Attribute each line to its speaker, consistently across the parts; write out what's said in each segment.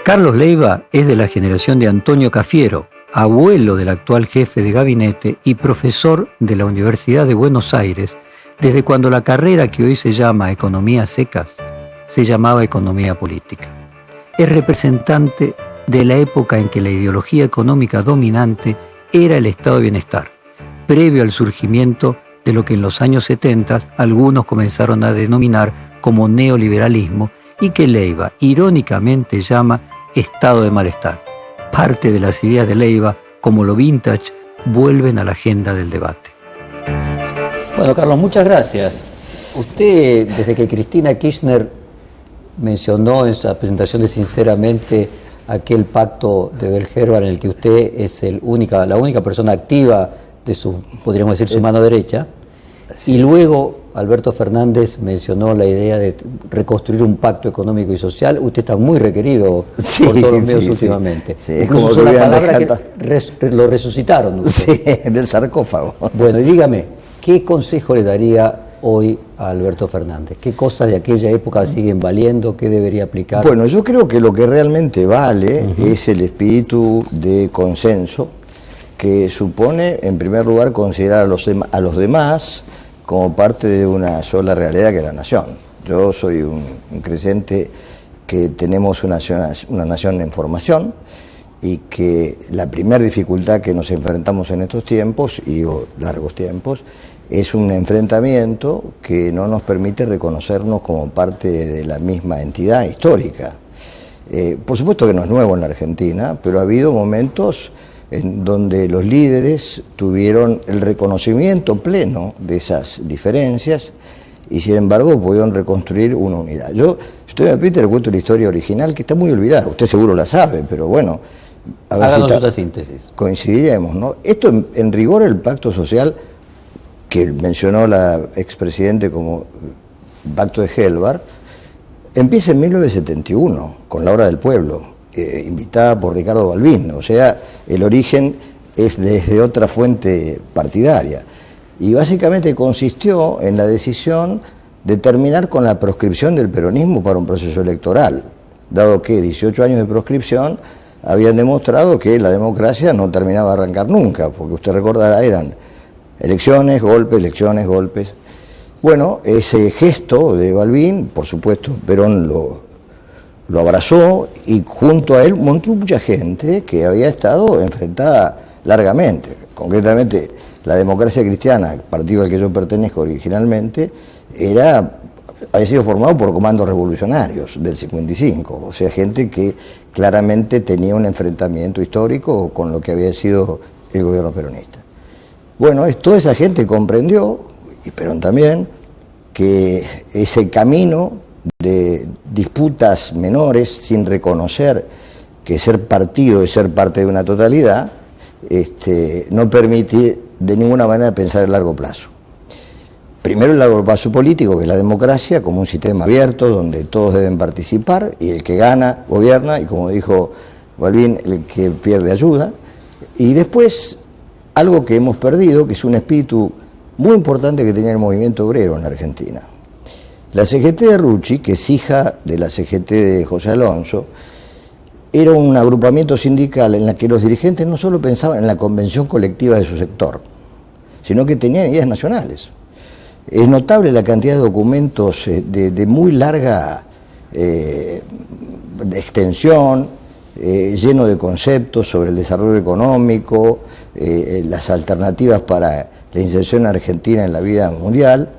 Speaker 1: Carlos Leiva es de la generación de Antonio Cafiero, abuelo del actual jefe de gabinete y profesor de la Universidad de Buenos Aires, desde cuando la carrera que hoy se llama Economía Secas se llamaba Economía Política. Es representante de la época en que la ideología económica dominante era el estado de bienestar, previo al surgimiento de lo que en los años 70 algunos comenzaron a denominar como neoliberalismo y que Leiva irónicamente llama estado de malestar. Parte de las ideas de Leiva, como lo vintage, vuelven a la agenda del debate. Bueno, Carlos, muchas gracias. Usted, desde que Cristina Kirchner mencionó en su presentación de Sinceramente aquel pacto de Bell-Herban en el que usted es la única persona activa de su, podríamos decir, su mano derecha, y luego Alberto Fernández mencionó la idea de reconstruir un pacto económico y social. Usted está muy requerido por todos los medios últimamente.
Speaker 2: Sí,
Speaker 1: incluso
Speaker 2: como
Speaker 1: una palabra que lo resucitaron usted.
Speaker 2: Sí, del sarcófago.
Speaker 1: Bueno, y dígame, ¿qué consejo le daría hoy a Alberto Fernández? ¿Qué cosas de aquella época siguen valiendo? ¿Qué debería aplicar?
Speaker 2: Bueno, yo creo que lo que realmente vale es el espíritu de consenso que supone, en primer lugar, considerar a los demás como parte de una sola realidad que es la nación. Yo soy un creyente que tenemos una nación en formación y que la primera dificultad que nos enfrentamos en estos tiempos, y digo largos tiempos, es un enfrentamiento que no nos permite reconocernos como parte de la misma entidad histórica. Por supuesto que no es nuevo en la Argentina, pero ha habido momentos en donde los líderes tuvieron el reconocimiento pleno de esas diferencias y sin embargo pudieron reconstruir una unidad. Yo, si usted me permite, le cuento la historia original que está muy olvidada, usted seguro la sabe, pero bueno, a ver
Speaker 1: háganos otra síntesis.
Speaker 2: Coincidiremos, ¿no? Esto en rigor el pacto social que mencionó la expresidente como pacto de Helbar, empieza en 1971 con la Hora del Pueblo, invitada por Ricardo Balbín, o sea, el origen es desde otra fuente partidaria. Y básicamente consistió en la decisión de terminar con la proscripción del peronismo para un proceso electoral, dado que 18 años de proscripción habían demostrado que la democracia no terminaba de arrancar nunca, porque usted recordará, eran elecciones, golpes. Bueno, ese gesto de Balbín, por supuesto, Perón lo abrazó y junto a él montó mucha gente que había estado enfrentada largamente. Concretamente, la Democracia Cristiana, el partido al que yo pertenezco originalmente, había sido formado por comandos revolucionarios del 55, o sea, gente que claramente tenía un enfrentamiento histórico con lo que había sido el gobierno peronista. Bueno, toda esa gente comprendió, y Perón también, que ese camino de disputas menores sin reconocer que ser partido es ser parte de una totalidad, no permite de ninguna manera pensar en largo plazo. Primero el largo plazo político, que es la democracia, como un sistema abierto donde todos deben participar y el que gana gobierna y, como dijo Balbín, el que pierde ayuda. Y después algo que hemos perdido, que es un espíritu muy importante que tenía el movimiento obrero en la Argentina. La CGT de Rucci, que es hija de la CGT de José Alonso, era un agrupamiento sindical en la que los dirigentes no solo pensaban en la convención colectiva de su sector, sino que tenían ideas nacionales. Es notable la cantidad de documentos de muy larga de extensión, lleno de conceptos sobre el desarrollo económico, las alternativas para la inserción argentina en la vida mundial,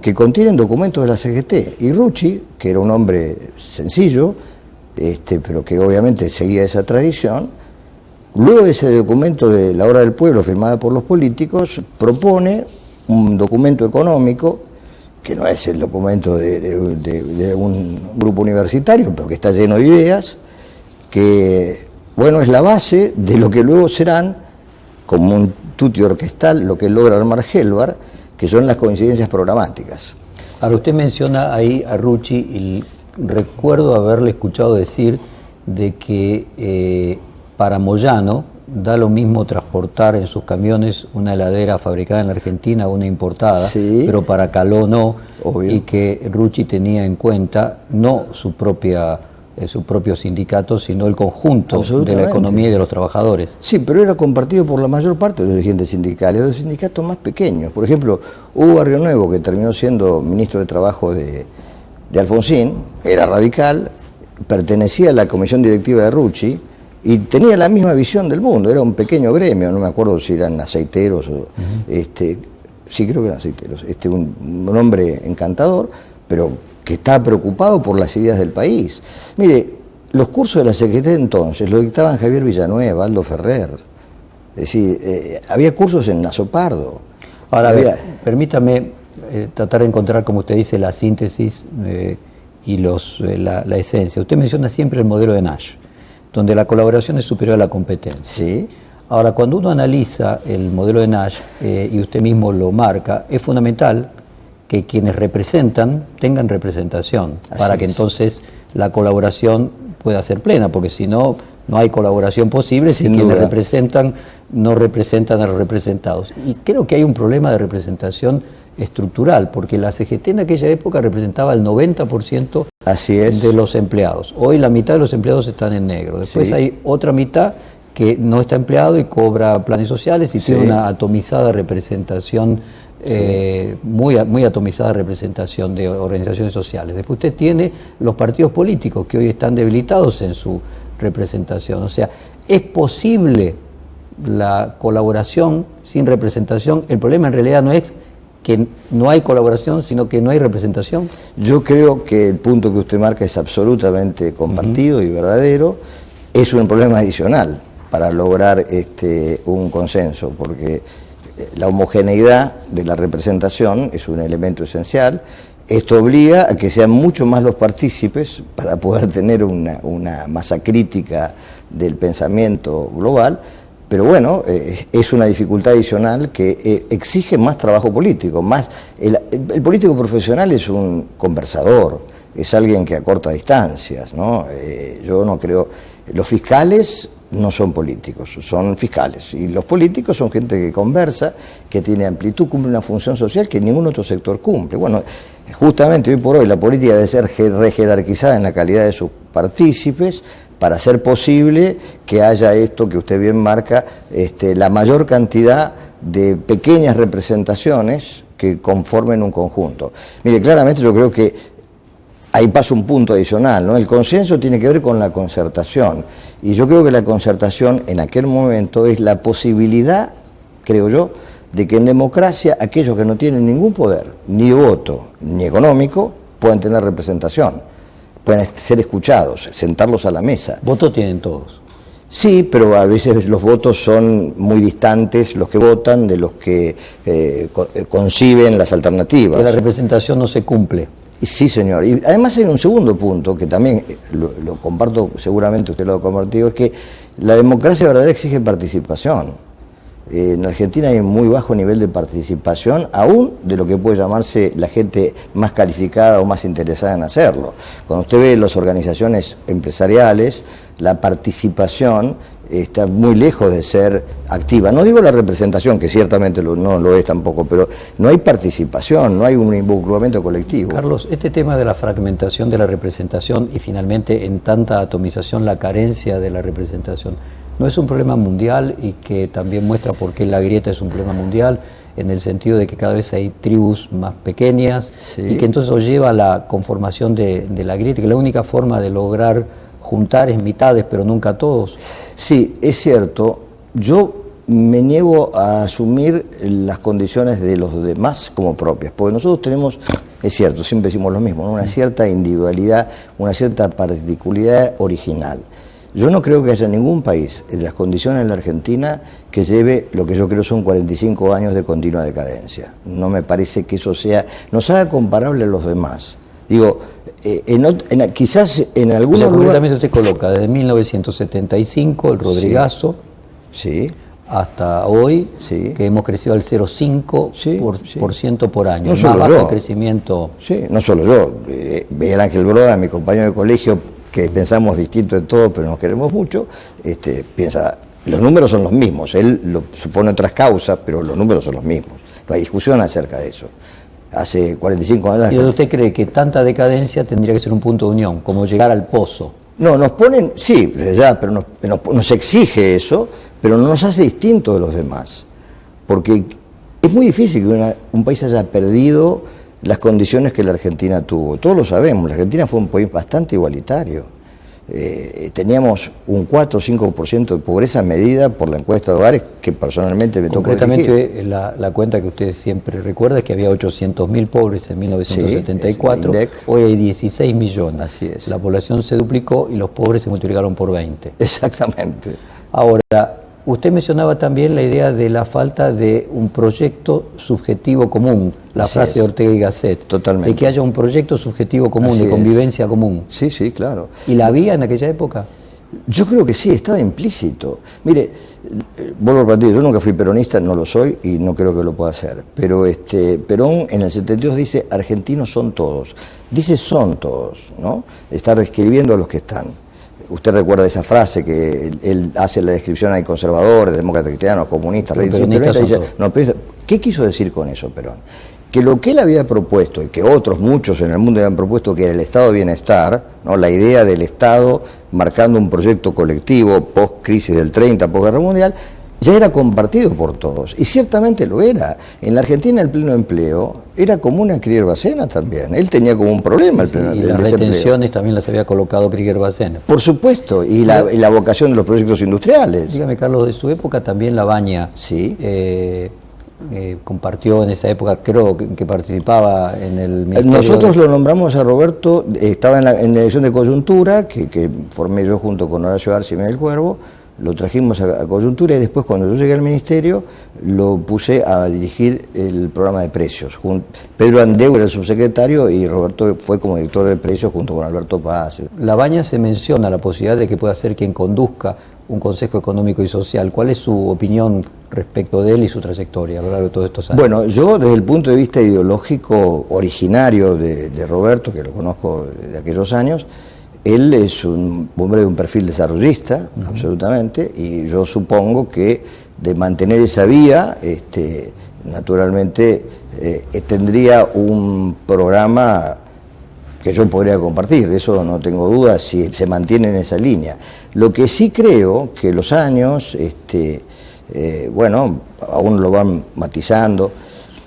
Speaker 2: que contienen documentos de la CGT. Y Rucci, que era un hombre sencillo, pero que obviamente seguía esa tradición, luego de ese documento de la Hora del Pueblo firmada por los políticos, propone un documento económico, que no es el documento de un grupo universitario, pero que está lleno de ideas, que, bueno, es la base de lo que luego serán, como un tutti orquestal, lo que logra armar Helbar, que son las coincidencias programáticas.
Speaker 1: Ahora, usted menciona ahí a Rucci y recuerdo haberle escuchado decir de que para Moyano da lo mismo transportar en sus camiones una heladera fabricada en la Argentina o una importada,
Speaker 2: sí,
Speaker 1: pero para Caló no,
Speaker 2: obvio.
Speaker 1: Y que Rucci tenía en cuenta no su propia su propio sindicato, sino el conjunto de la economía y de los trabajadores.
Speaker 2: Sí, pero era compartido por la mayor parte de los dirigentes sindicales, de los sindicatos más pequeños. Por ejemplo, Hugo Barrio Nuevo, que terminó siendo ministro de Trabajo de Alfonsín, era radical, pertenecía a la comisión directiva de Rucci y tenía la misma visión del mundo. Era un pequeño gremio, no me acuerdo si eran aceiteros o... sí, creo que eran aceiteros. Un hombre encantador, pero que estaba preocupado por las ideas del país. Mire, los cursos de la Secretaría entonces lo dictaban Javier Villanueva, Aldo Ferrer. Es decir, había cursos en Azopardo.
Speaker 1: Ahora, permítame tratar de encontrar, como usted dice, la síntesis y la esencia. Usted menciona siempre el modelo de Nash, donde la colaboración es superior a la competencia.
Speaker 2: Sí.
Speaker 1: Ahora, cuando uno analiza el modelo de Nash, y usted mismo lo marca, es fundamental que quienes representan tengan representación, para que entonces la colaboración pueda ser plena, porque si no, no hay colaboración posible si quienes representan no representan a los representados. Y creo que hay un problema de representación estructural, porque la CGT en aquella época representaba el 90% de los empleados. Hoy la mitad de los empleados están en negro. Después hay otra mitad que no está empleado y cobra planes sociales y tiene una atomizada representación, muy atomizada representación de organizaciones sociales. Después usted tiene los partidos políticos que hoy están debilitados en su representación. O sea, ¿es posible la colaboración sin representación? El problema en realidad no es que no hay colaboración, sino que no hay representación.
Speaker 2: Yo creo que el punto que usted marca es absolutamente compartido y verdadero. Es un problema adicional para lograr un consenso, porque la homogeneidad de la representación es un elemento esencial. Esto obliga a que sean mucho más los partícipes para poder tener una masa crítica del pensamiento global, pero bueno, es una dificultad adicional que exige más trabajo político. El político profesional es un conversador, es alguien que acorta distancias, ¿no? Yo no creo... Los fiscales no son políticos, son fiscales. Y los políticos son gente que conversa, que tiene amplitud, cumple una función social que ningún otro sector cumple. Bueno, justamente hoy por hoy la política debe ser rejerarquizada en la calidad de sus partícipes para hacer posible que haya esto que usted bien marca, la mayor cantidad de pequeñas representaciones que conformen un conjunto. Mire, claramente yo creo que ahí pasa un punto adicional, ¿no? El consenso tiene que ver con la concertación, y yo creo que la concertación en aquel momento es la posibilidad, creo yo, de que en democracia aquellos que no tienen ningún poder, ni voto, ni económico, puedan tener representación, puedan ser escuchados, sentarlos a la mesa.
Speaker 1: Voto tienen todos.
Speaker 2: Sí, pero a veces los votos son muy distantes, los que votan, de los que conciben las alternativas.
Speaker 1: Que la representación no se cumple.
Speaker 2: Sí, señor. Y además hay un segundo punto, que también lo comparto, seguramente usted lo ha compartido, es que la democracia verdadera exige participación. En Argentina hay un muy bajo nivel de participación, aún de lo que puede llamarse la gente más calificada o más interesada en hacerlo. Cuando usted ve las organizaciones empresariales, la participación está muy lejos de ser activa. No digo la representación, que ciertamente no lo es tampoco, pero no hay participación, no hay un involucramiento colectivo.
Speaker 1: Carlos, este tema de la fragmentación de la representación y finalmente en tanta atomización la carencia de la representación, ¿no es un problema mundial y que también muestra por qué la grieta es un problema mundial, en el sentido de que cada vez hay tribus más pequeñas y que entonces lo lleva a la conformación de la grieta, que la única forma de lograr juntar es mitades, pero nunca todos?
Speaker 2: Sí, es cierto. Yo me niego a asumir las condiciones de los demás como propias, porque nosotros tenemos, es cierto, siempre decimos lo mismo, ¿no? Una cierta individualidad, una cierta particularidad original. Yo no creo que haya ningún país en las condiciones de la Argentina que lleve lo que yo creo son 45 años de continua decadencia. No me parece que eso nos haga comparable a los demás. Digo, quizás en algunos lugares...
Speaker 1: Concretamente usted coloca desde 1975 el Rodrigazo, hasta hoy, que hemos crecido al 0,5% por año.
Speaker 2: No solo yo.
Speaker 1: El crecimiento...
Speaker 2: Sí, no solo yo. Miguel Ángel Broda, mi compañero de colegio, que pensamos distinto en todo, pero nos queremos mucho, piensa, los números son los mismos. Él lo supone otras causas, pero los números son los mismos. No hay discusión acerca de eso. Hace 45 años...
Speaker 1: ¿Y usted cree que tanta decadencia tendría que ser un punto de unión, como llegar al pozo?
Speaker 2: No, nos ponen, sí, desde ya, pero nos exige eso, pero no nos hace distintos de los demás. Porque es muy difícil que un país haya perdido las condiciones que la Argentina tuvo. Todos lo sabemos, la Argentina fue un país bastante igualitario. Teníamos un 4 o 5% de pobreza medida por la encuesta de hogares que personalmente me tocó dirigir.
Speaker 1: Concretamente, la cuenta que usted siempre recuerda es que había 800.000 pobres en 1974,
Speaker 2: sí,
Speaker 1: hoy hay 16 millones.
Speaker 2: Así es.
Speaker 1: La población se duplicó y los pobres se multiplicaron por 20.
Speaker 2: Exactamente.
Speaker 1: Ahora, usted mencionaba también la idea de la falta de un proyecto subjetivo común, la
Speaker 2: Así
Speaker 1: frase
Speaker 2: es.
Speaker 1: de Ortega y Gasset.
Speaker 2: Totalmente.
Speaker 1: De que haya un proyecto subjetivo común,
Speaker 2: Así
Speaker 1: de
Speaker 2: es.
Speaker 1: convivencia común.
Speaker 2: Sí, sí, claro.
Speaker 1: ¿Y la había en aquella época?
Speaker 2: Yo creo que sí, estaba implícito. Mire, vuelvo a repetir, yo nunca fui peronista, no lo soy y no creo que lo pueda hacer. Pero Perón en el 72 dice, argentinos son todos. Dice son todos, ¿no? Está reescribiendo a los que están. Usted recuerda esa frase que él hace la descripción, hay conservadores, demócratas cristianos, comunistas,
Speaker 1: peronistas son todos.
Speaker 2: no, ¿qué quiso decir con eso Perón? Que lo que él había propuesto, y que otros muchos en el mundo habían propuesto, que era el estado de bienestar, ¿no? La idea del Estado marcando un proyecto colectivo post-crisis del 30, post-guerra mundial, ya era compartido por todos, y ciertamente lo era. En la Argentina el pleno empleo era común a Krieger-Bacena también, él tenía como un problema el pleno empleo.
Speaker 1: Y las retenciones también las había colocado Krieger-Bacena.
Speaker 2: Por supuesto, y la vocación de los proyectos industriales.
Speaker 1: Dígame, Carlos, de su época también Labaña
Speaker 2: Sí.
Speaker 1: compartió en esa época, creo que participaba en el ministerio.
Speaker 2: Nosotros lo nombramos a Roberto, estaba en la elección de coyuntura, que formé yo junto con Horacio Arce y Miguel Cuervo, lo trajimos a coyuntura y después cuando yo llegué al ministerio lo puse a dirigir el programa de precios. Pedro Andreu era el subsecretario y Roberto fue como director de precios junto con Alberto Paz.
Speaker 1: Labaña se menciona la posibilidad de que pueda ser quien conduzca un Consejo Económico y Social. ¿Cuál es su opinión respecto de él y su trayectoria a lo largo de todos estos años?
Speaker 2: Bueno, yo desde el punto de vista ideológico originario de Roberto, que lo conozco de aquellos años, él es un hombre de un perfil desarrollista, absolutamente, y yo supongo que de mantener esa vía, naturalmente tendría un programa que yo podría compartir, de eso no tengo duda, si se mantiene en esa línea. Lo que sí creo que los años, bueno, aún lo van matizando.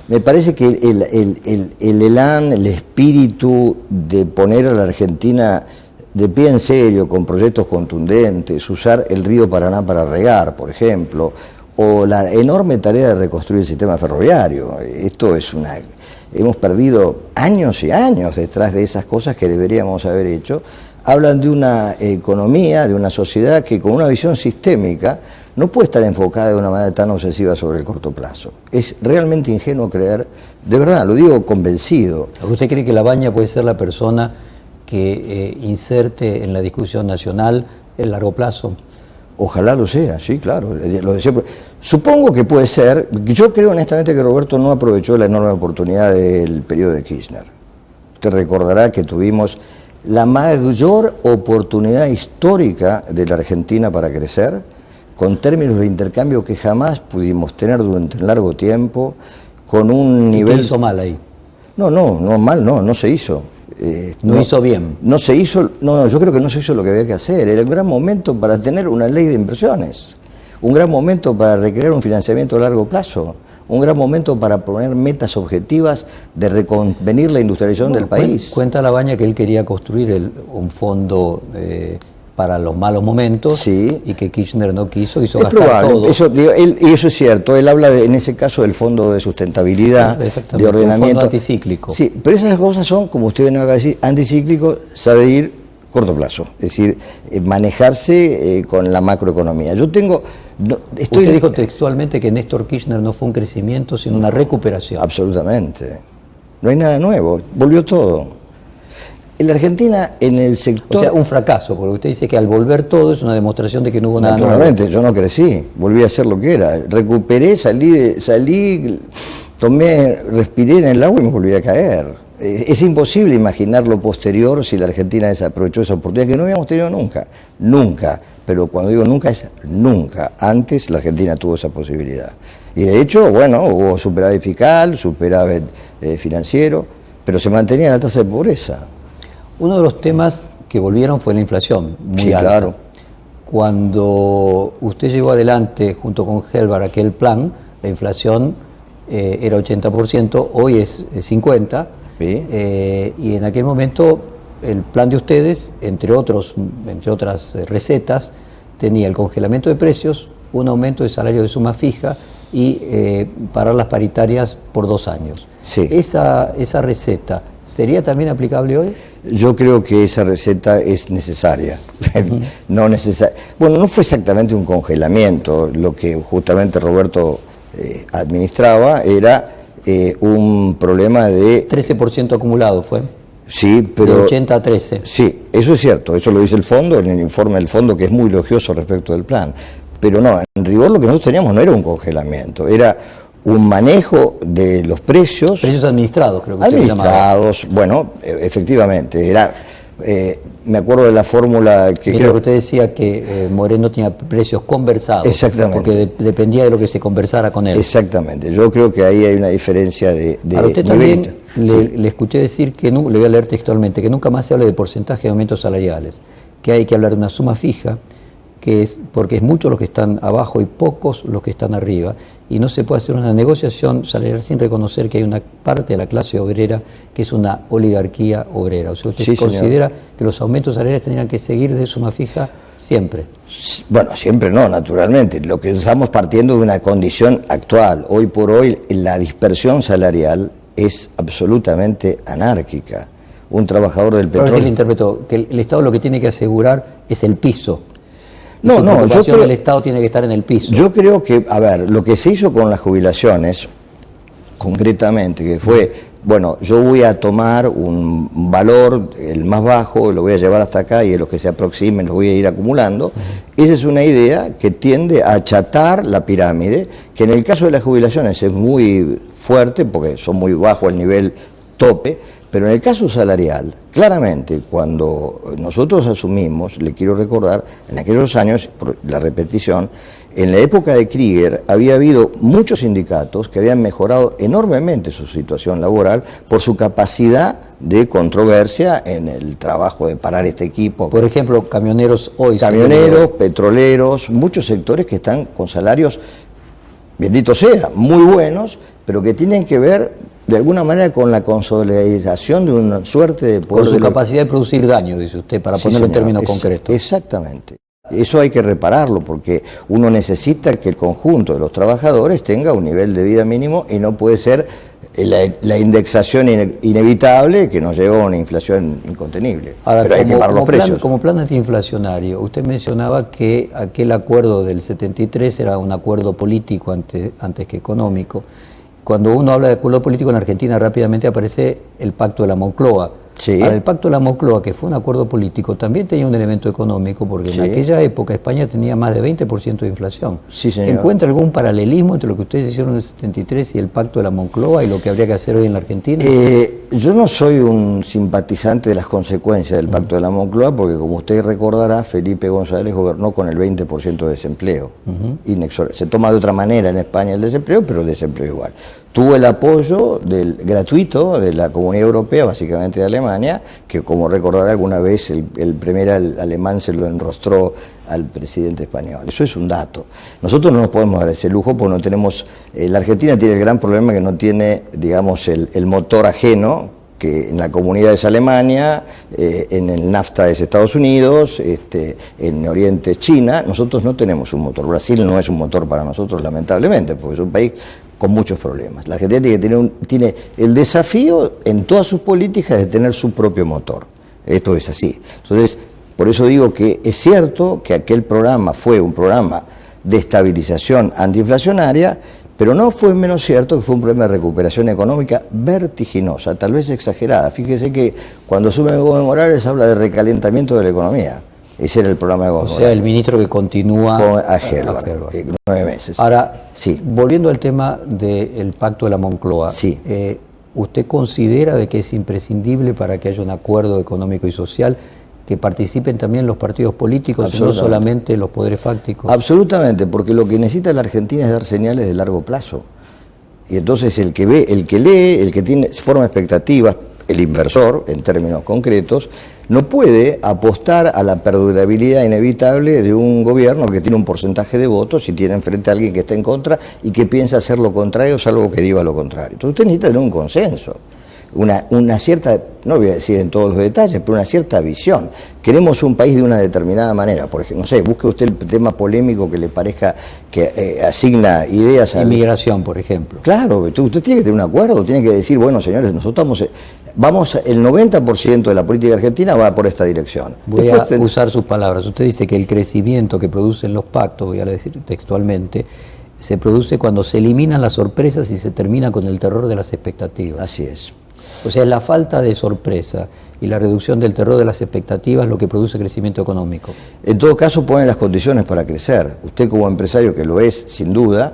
Speaker 2: Me parece que el elán, el espíritu de poner a la Argentina de pie en serio, con proyectos contundentes, usar el río Paraná para regar, por ejemplo, o la enorme tarea de reconstruir el sistema ferroviario. Esto es hemos perdido años y años detrás de esas cosas que deberíamos haber hecho. Hablan de una economía, de una sociedad que con una visión sistémica no puede estar enfocada de una manera tan obsesiva sobre el corto plazo. Es realmente ingenuo creer, de verdad, lo digo convencido.
Speaker 1: ¿Usted cree que Labaña puede ser la persona que inserte en la discusión nacional el largo plazo?
Speaker 2: Ojalá lo sea, sí, claro. Lo deseo. Supongo que puede ser. Yo creo honestamente que Roberto no aprovechó la enorme oportunidad del periodo de Kirchner. Usted recordará que tuvimos la mayor oportunidad histórica de la Argentina para crecer, con términos de intercambio que jamás pudimos tener durante un largo tiempo, con un nivel...
Speaker 1: ¿Qué hizo mal ahí?
Speaker 2: No se hizo.
Speaker 1: No hizo bien.
Speaker 2: No se hizo, yo creo que no se hizo lo que había que hacer. Era un gran momento para tener una ley de inversiones, un gran momento para recrear un financiamiento a largo plazo, un gran momento para poner metas objetivas de reconvenir la industrialización del país.
Speaker 1: Cuenta Labaña que él quería construir un fondo para los malos momentos,
Speaker 2: sí,
Speaker 1: y que Kirchner no quiso, hizo
Speaker 2: es
Speaker 1: gastar
Speaker 2: probable.
Speaker 1: todo.
Speaker 2: Y eso es cierto, él habla en ese caso del fondo de sustentabilidad, de ordenamiento.
Speaker 1: Un fondo anticíclico.
Speaker 2: Sí, pero esas cosas son, como usted viene acá a decir, anticíclicos, sabe ir corto plazo, es decir, manejarse con la macroeconomía.
Speaker 1: Usted dijo textualmente que Néstor Kirchner no fue un crecimiento, sino una recuperación.
Speaker 2: Absolutamente. No hay nada nuevo, volvió todo. En la Argentina, en el sector...
Speaker 1: O sea, un fracaso, porque usted dice que al volver todo es una demostración de que no hubo nada nuevo.
Speaker 2: Naturalmente, yo no crecí, volví a ser lo que era. Recuperé, salí, respiré en el agua y me volví a caer. Es imposible imaginar lo posterior si la Argentina desaprovechó esa oportunidad que no habíamos tenido nunca. Nunca. Pero cuando digo nunca es nunca. Antes la Argentina tuvo esa posibilidad. Y de hecho, bueno, hubo superávit fiscal, superávit financiero, pero se mantenía la tasa de pobreza.
Speaker 1: Uno de los temas que volvieron fue la inflación, muy
Speaker 2: Sí,
Speaker 1: alta.
Speaker 2: claro.
Speaker 1: Cuando usted llevó adelante, junto con Helvar, aquel plan, la inflación era 80%, hoy es 50%,
Speaker 2: Sí.
Speaker 1: y en aquel momento el plan de ustedes, entre otras recetas, tenía el congelamiento de precios, un aumento de salario de suma fija y parar las paritarias por 2 años.
Speaker 2: Sí.
Speaker 1: Esa receta, ¿sería también aplicable hoy?
Speaker 2: Yo creo que esa receta es necesaria. No Bueno, no fue exactamente un congelamiento. Lo que justamente Roberto administraba era un problema de...
Speaker 1: 13% acumulado fue.
Speaker 2: Sí, pero...
Speaker 1: De 80 a 13.
Speaker 2: Sí, eso es cierto, eso lo dice el fondo, en el informe del fondo, que es muy elogioso respecto del plan. Pero no, en rigor lo que nosotros teníamos no era un congelamiento, era un manejo de los precios.
Speaker 1: Precios administrados, creo que usted lo llamaba.
Speaker 2: Administrados, bueno, efectivamente, era... me acuerdo de la fórmula que...
Speaker 1: Mira, que usted decía que Moreno tenía precios conversados.
Speaker 2: Exactamente.
Speaker 1: Porque dependía de lo que se conversara con él.
Speaker 2: Exactamente, yo creo que ahí hay una diferencia de
Speaker 1: Ahora, usted
Speaker 2: nivel.
Speaker 1: también
Speaker 2: Sí.
Speaker 1: le escuché decir que, le voy a leer textualmente, que nunca más se hable de porcentaje de aumentos salariales, que hay que hablar de una suma fija, porque es muchos los que están abajo y pocos los que están arriba, y no se puede hacer una negociación salarial sin reconocer que hay una parte de la clase obrera que es una oligarquía obrera. O sea, usted
Speaker 2: Sí,
Speaker 1: considera
Speaker 2: señor.
Speaker 1: que los aumentos salariales tendrían que seguir de suma fija siempre.
Speaker 2: Bueno, siempre no, naturalmente. Lo que estamos partiendo de una condición actual. Hoy por hoy la dispersión salarial es absolutamente anárquica. Un trabajador del
Speaker 1: Pero
Speaker 2: petróleo...
Speaker 1: así le interpretó, que el Estado lo que tiene que asegurar es el piso. Y
Speaker 2: No,
Speaker 1: su
Speaker 2: no, yo
Speaker 1: preocupación
Speaker 2: creo-
Speaker 1: del Estado tiene que estar en el piso.
Speaker 2: Yo creo que, a ver, lo que se hizo con las jubilaciones, concretamente, que fue, bueno, yo voy a tomar un valor, el más bajo, lo voy a llevar hasta acá y los que se aproximen los voy a ir acumulando. Esa es una idea que tiende a achatar la pirámide, que en el caso de las jubilaciones es muy fuerte porque son muy bajo el nivel tope, pero en el caso salarial, claramente, cuando nosotros asumimos, le quiero recordar, en aquellos años, por la repetición, en la época de Krieger había habido muchos sindicatos que habían mejorado enormemente su situación laboral por su capacidad de controversia en el trabajo de parar este equipo.
Speaker 1: Por ejemplo, camioneros hoy.
Speaker 2: Camioneros, petroleros, muchos sectores que están con salarios, bendito sea, muy buenos, pero que tienen que ver de alguna manera con la consolidación de una suerte de
Speaker 1: Con
Speaker 2: poder
Speaker 1: su
Speaker 2: de lo-
Speaker 1: capacidad de producir daño, dice usted, para
Speaker 2: Sí,
Speaker 1: ponerlo en
Speaker 2: señor.
Speaker 1: términos concretos.
Speaker 2: Exactamente. Eso hay que repararlo porque uno necesita que el conjunto de los trabajadores tenga un nivel de vida mínimo y no puede ser la indexación inevitable que nos lleva a una inflación incontenible.
Speaker 1: Ahora,
Speaker 2: pero hay que pagar los precios.
Speaker 1: Como plan antiinflacionario, usted mencionaba que aquel acuerdo del 73 era un acuerdo político antes que económico. Cuando uno habla de acuerdo político en Argentina, rápidamente aparece el Pacto de la Moncloa.
Speaker 2: Sí.
Speaker 1: Ahora, el Pacto de la Moncloa, que fue un acuerdo político, también tenía un elemento económico, porque
Speaker 2: Sí.
Speaker 1: en aquella época España tenía más de 20% de inflación.
Speaker 2: Sí, señor.
Speaker 1: ¿Encuentra algún paralelismo entre lo que ustedes hicieron en el 73 y el Pacto de la Moncloa y lo que habría que hacer hoy en la Argentina?
Speaker 2: Yo no soy un simpatizante de las consecuencias del Pacto de la Moncloa, porque como usted recordará, Felipe González gobernó con el 20% de desempleo. Inexorable. Se toma de otra manera en España el desempleo, pero el desempleo igual. Tuvo el apoyo gratuito de la Comunidad Europea, básicamente de Alemania, que como recordará alguna vez el primer alemán se lo enrostró al presidente español. Eso es un dato. Nosotros no nos podemos dar ese lujo porque no tenemos... la Argentina tiene el gran problema que no tiene, digamos, el motor ajeno, que en la comunidad es Alemania, en el NAFTA es Estados Unidos, en Oriente es China. Nosotros no tenemos un motor. Brasil no es un motor para nosotros, lamentablemente, porque es un país con muchos problemas. La Argentina tiene el desafío en todas sus políticas de tener su propio motor. Esto es así. Entonces, por eso digo que es cierto que aquel programa fue un programa de estabilización antiinflacionaria, pero no fue menos cierto que fue un problema de recuperación económica vertiginosa, tal vez exagerada. Fíjese que cuando asume Gómez Morales habla de recalentamiento de la economía. Ese era el programa de Gómez
Speaker 1: O sea,
Speaker 2: Morales.
Speaker 1: el ministro que continúa
Speaker 2: A Helvar, 9 meses.
Speaker 1: Ahora,
Speaker 2: Sí.
Speaker 1: volviendo al tema del Pacto de la Moncloa,
Speaker 2: Sí.
Speaker 1: ¿usted considera de que es imprescindible para que haya un acuerdo económico y social que participen también los partidos políticos y no
Speaker 2: Absolutamente.
Speaker 1: solamente los poderes fácticos?
Speaker 2: Absolutamente, porque lo que necesita la Argentina es dar señales de largo plazo. Y entonces el que lee, el que forma expectativas, el inversor, en términos concretos, no puede apostar a la perdurabilidad inevitable de un gobierno que tiene un porcentaje de votos y tiene enfrente a alguien que está en contra y que piensa hacer lo contrario, salvo que diga lo contrario. Entonces usted necesita tener un consenso, una cierta, no voy a decir en todos los detalles, pero una cierta visión. Queremos un país de una determinada manera. Por ejemplo, no sé, busque usted el tema polémico que le parezca que asigna ideas a...
Speaker 1: Inmigración, por ejemplo.
Speaker 2: Claro, usted tiene que tener un acuerdo, tiene que decir, bueno, señores, nosotros vamos, el 90% de la política argentina va por esta dirección.
Speaker 1: Voy a usar sus palabras. Usted dice que el crecimiento que producen los pactos, voy a decir textualmente, se produce cuando se eliminan las sorpresas y se termina con el terror de las expectativas.
Speaker 2: Así es.
Speaker 1: O sea, la falta de sorpresa y la reducción del terror de las expectativas es lo que produce crecimiento económico.
Speaker 2: En todo caso, ponen las condiciones para crecer. Usted como empresario, que lo es sin duda,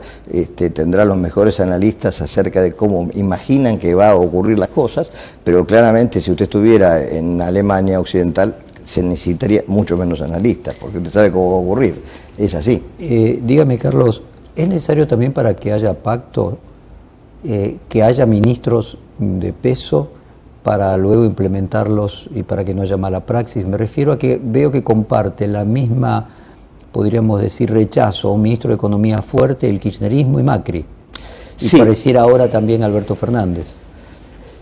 Speaker 2: tendrá los mejores analistas acerca de cómo imaginan que va a ocurrir las cosas, pero claramente si usted estuviera en Alemania Occidental, se necesitaría mucho menos analistas, porque usted sabe cómo va a ocurrir. Es así.
Speaker 1: Dígame, Carlos, ¿es necesario también para que haya pacto que haya ministros de peso para luego implementarlos y para que no haya mala praxis? Me refiero a que veo que comparte la misma, podríamos decir, rechazo a un ministro de Economía fuerte, el kirchnerismo y Macri. Y
Speaker 2: sí,
Speaker 1: pareciera ahora también Alberto Fernández.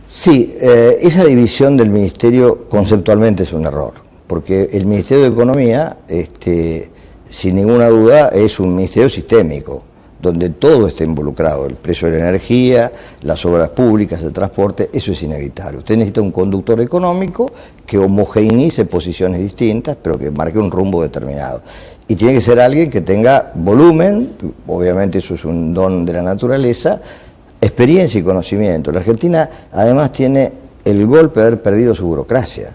Speaker 2: Sí, esa división del ministerio conceptualmente es un error, porque el Ministerio de Economía, sin ninguna duda, es un ministerio sistémico, donde todo está involucrado, el precio de la energía, las obras públicas, el transporte, eso es inevitable. Usted necesita un conductor económico que homogeneice posiciones distintas, pero que marque un rumbo determinado. Y tiene que ser alguien que tenga volumen, obviamente eso es un don de la naturaleza, experiencia y conocimiento. La Argentina además tiene el golpe de haber perdido su burocracia.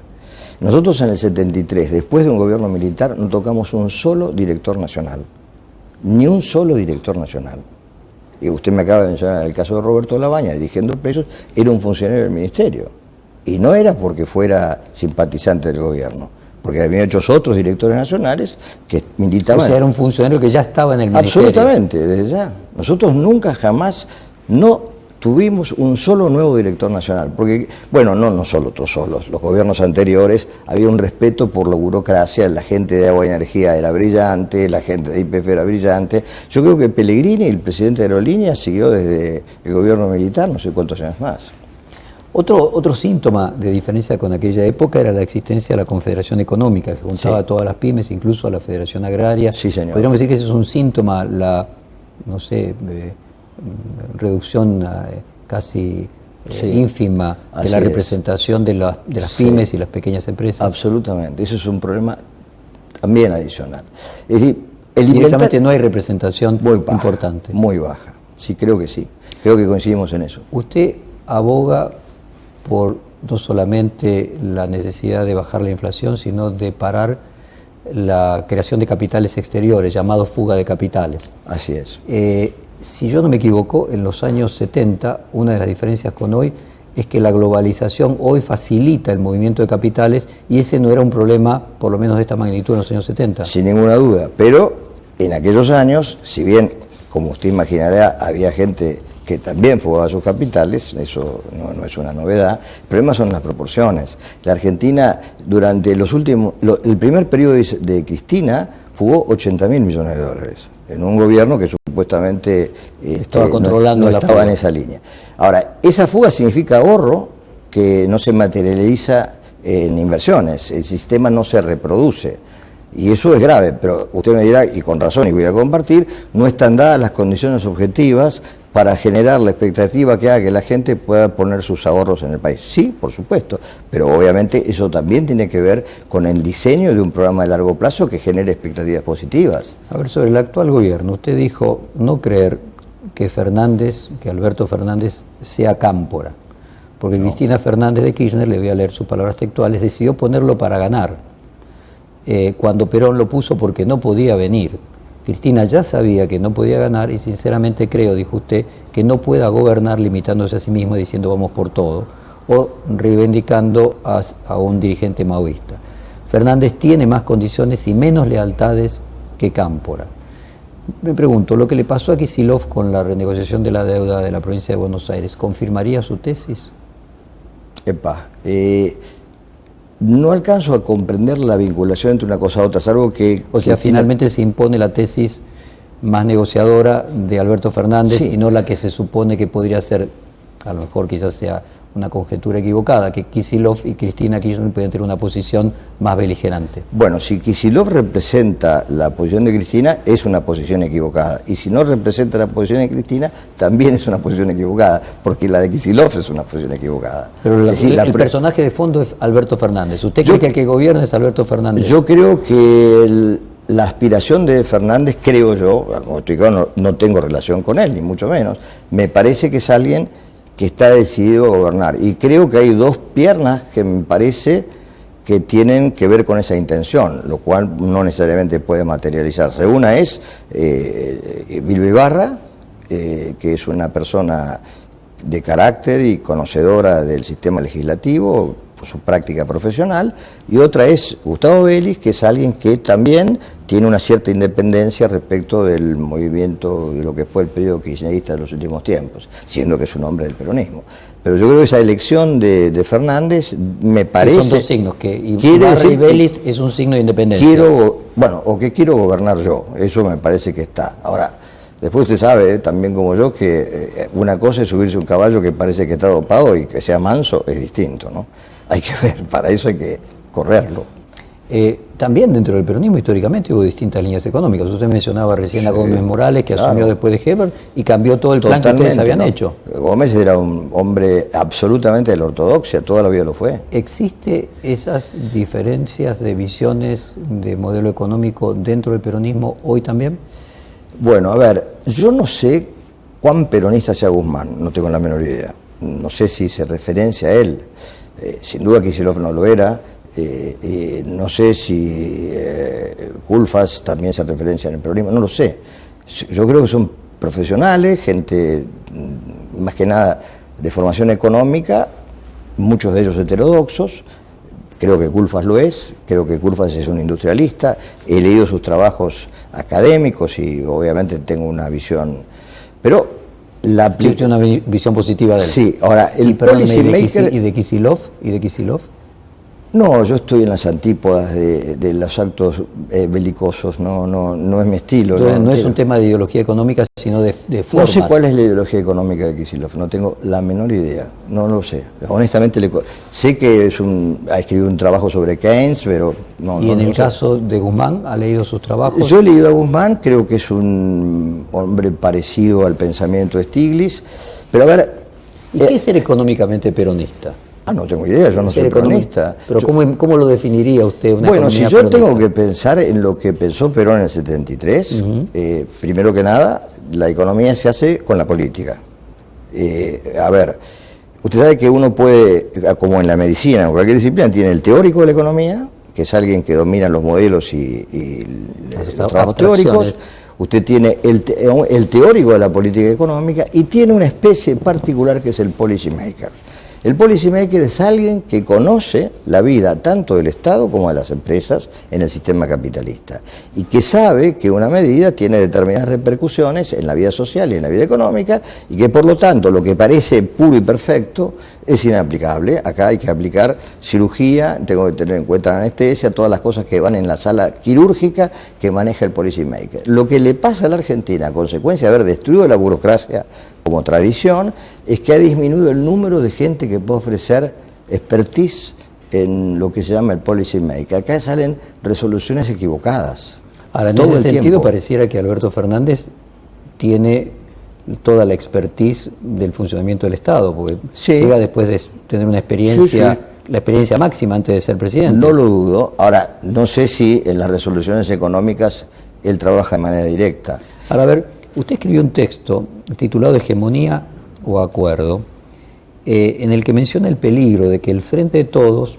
Speaker 2: Nosotros en el 73, después de un gobierno militar, no tocamos un solo director nacional. Ni un solo director nacional. Y usted me acaba de mencionar el caso de Roberto Labaña, dirigiendo precios, era un funcionario del ministerio. Y no era porque fuera simpatizante del gobierno, porque había muchos otros directores nacionales que militaban.
Speaker 1: O sea, era un funcionario que ya estaba en el ministerio.
Speaker 2: Absolutamente, desde ya. Nosotros nunca jamás no tuvimos un solo nuevo director nacional, porque, bueno, no nosotros solos, los gobiernos anteriores había un respeto por la burocracia, la gente de Agua y Energía era brillante, la gente de YPF era brillante. Yo creo que Pellegrini, el presidente de Aerolíneas, siguió desde el gobierno militar no sé cuántos años más.
Speaker 1: Otro síntoma de diferencia con aquella época era la existencia de la Confederación Económica, que juntaba a todas las pymes, incluso a la Federación Agraria.
Speaker 2: Sí, señor.
Speaker 1: Podríamos decir que ese es un síntoma, la, no sé, reducción casi ínfima de la representación de las pymes y las pequeñas empresas.
Speaker 2: Absolutamente, eso es un problema también adicional. Es decir,
Speaker 1: directamente no hay representación
Speaker 2: muy baja,
Speaker 1: importante.
Speaker 2: Muy baja, sí, creo que coincidimos en eso.
Speaker 1: Usted aboga por no solamente la necesidad de bajar la inflación, sino de parar la creación de capitales exteriores, llamado fuga de capitales.
Speaker 2: Así es.
Speaker 1: Si yo no me equivoco, en los años 70, una de las diferencias con hoy es que la globalización hoy facilita el movimiento de capitales y ese no era un problema, por lo menos de esta magnitud, en los años 70.
Speaker 2: Sin ninguna duda, pero en aquellos años, si bien, como usted imaginará, había gente que también fugaba sus capitales, eso no es una novedad, el problema son las proporciones. La Argentina, durante el primer periodo de Cristina, fugó 80.000 millones de dólares. En un gobierno que supuestamente
Speaker 1: estaba controlando
Speaker 2: no estaba en esa línea. Ahora, esa fuga significa ahorro que no se materializa en inversiones, el sistema no se reproduce. Y eso es grave, pero usted me dirá, y con razón, y voy a compartir, no están dadas las condiciones objetivas para generar la expectativa que haga que la gente pueda poner sus ahorros en el país. Sí, por supuesto, pero obviamente eso también tiene que ver con el diseño de un programa de largo plazo que genere expectativas positivas.
Speaker 1: A ver, sobre el actual gobierno, usted dijo no creer que Alberto Fernández sea cámpora, porque no. Cristina Fernández de Kirchner, le voy a leer sus palabras textuales, decidió ponerlo para ganar, cuando Perón lo puso porque no podía venir. Cristina ya sabía que no podía ganar y sinceramente creo, dijo usted, que no pueda gobernar limitándose a sí mismo y diciendo vamos por todo o reivindicando a un dirigente maoísta. Fernández tiene más condiciones y menos lealtades que Cámpora. Me pregunto, lo que le pasó a Kicillof con la renegociación de la deuda de la provincia de Buenos Aires, ¿confirmaría su tesis?
Speaker 2: Epa, no alcanzo a comprender la vinculación entre una cosa a otra, es algo que...
Speaker 1: O sea, finalmente se impone la tesis más negociadora de Alberto Fernández, sí, y no la que se supone que podría ser, a lo mejor quizás sea una conjetura equivocada, que Kicillof y Cristina Kirchner pueden tener una posición más beligerante.
Speaker 2: Bueno, si Kicillof representa la posición de Cristina, es una posición equivocada. Y si no representa la posición de Cristina, también es una posición equivocada, porque la de Kicillof es una posición equivocada.
Speaker 1: Pero el personaje de fondo es Alberto Fernández. ¿Usted cree que el que gobierna es Alberto Fernández?
Speaker 2: Yo creo que la aspiración de Fernández, creo yo, como estoy claro, no tengo relación con él, ni mucho menos, me parece que es alguien que está decidido a gobernar. Y creo que hay dos piernas que me parece que tienen que ver con esa intención, lo cual no necesariamente puede materializarse. Una es Vilma Ibarra, que es una persona de carácter y conocedora del sistema legislativo, por su práctica profesional, y otra es Gustavo Vélez, que es alguien que también tiene una cierta independencia respecto del movimiento de lo que fue el periodo kirchnerista de los últimos tiempos, siendo que es un hombre del peronismo. Pero yo creo que esa elección de Fernández me parece...
Speaker 1: Son dos signos, que Ibarra y Vélez es un signo de independencia.
Speaker 2: O que quiero gobernar yo, eso me parece que está. Ahora, después usted sabe, también como yo, que una cosa es subirse a un caballo que parece que está dopado y que sea manso, es distinto, ¿no? Hay que ver, para eso hay que correrlo.
Speaker 1: También dentro del peronismo históricamente hubo distintas líneas económicas. Usted mencionaba recién a Gómez Morales, que asumió después de Hebert y cambió todo el plan que ustedes habían hecho.
Speaker 2: Gómez era un hombre absolutamente de la ortodoxia, toda la vida lo fue.
Speaker 1: ¿Existe esas diferencias de visiones de modelo económico dentro del peronismo hoy también?
Speaker 2: Bueno, a ver, yo no sé cuán peronista sea Guzmán, no tengo la menor idea. No sé si se referencia a él. Sin duda Kicillof no lo era. No sé si Culfas también se referencia en el peronismo, no lo sé. Yo creo que son profesionales, gente más que nada de formación económica, muchos de ellos heterodoxos. Creo que Culfas lo es, creo que Culfas es un industrialista, he leído sus trabajos académicos y obviamente tengo una visión, pero
Speaker 1: tiene una visión positiva de él.
Speaker 2: Sí, ahora el policy maker...
Speaker 1: ¿Y de Kicillof?
Speaker 2: No, yo estoy en las antípodas de los actos belicosos, no es mi estilo.
Speaker 1: Entonces, no es un tema de ideología económica, sino de formas.
Speaker 2: No sé cuál es la ideología económica de Kicillof, no tengo la menor idea, no lo sé. Honestamente, sé que ha escrito un trabajo sobre Keynes, pero no.
Speaker 1: ¿Y en el caso de Guzmán, ha leído sus trabajos?
Speaker 2: Yo he leído a Guzmán, creo que es un hombre parecido al pensamiento de Stiglitz, pero a ver...
Speaker 1: ¿Y qué es ser económicamente peronista?
Speaker 2: No tengo idea, yo no soy peronista.
Speaker 1: Pero ¿cómo lo definiría usted?
Speaker 2: Bueno, si yo tengo que pensar en lo que pensó Perón en el 73, primero que nada, la economía se hace con la política. A ver, usted sabe que uno puede, como en la medicina, en cualquier disciplina, tiene el teórico de la economía, que es alguien que domina los modelos y los trabajos teóricos. Usted tiene el teórico de la política económica y tiene una especie particular que es el policy maker. El policymaker es alguien que conoce la vida tanto del Estado como de las empresas en el sistema capitalista y que sabe que una medida tiene determinadas repercusiones en la vida social y en la vida económica y que por lo tanto lo que parece puro y perfecto es inaplicable. Acá hay que aplicar cirugía, tengo que tener en cuenta la anestesia, todas las cosas que van en la sala quirúrgica que maneja el policymaker. Lo que le pasa a la Argentina a consecuencia de haber destruido la burocracia como tradición, es que ha disminuido el número de gente que puede ofrecer expertise en lo que se llama el policy maker. Acá salen resoluciones equivocadas.
Speaker 1: Ahora, en ese sentido pareciera que Alberto Fernández tiene toda la expertise del funcionamiento del Estado, porque llega después de tener una experiencia, la experiencia máxima antes de ser presidente.
Speaker 2: No lo dudo. Ahora, no sé si en las resoluciones económicas él trabaja de manera directa.
Speaker 1: Ahora, a ver, usted escribió un texto titulado Hegemonía o Acuerdo, en el que menciona el peligro de que el Frente de Todos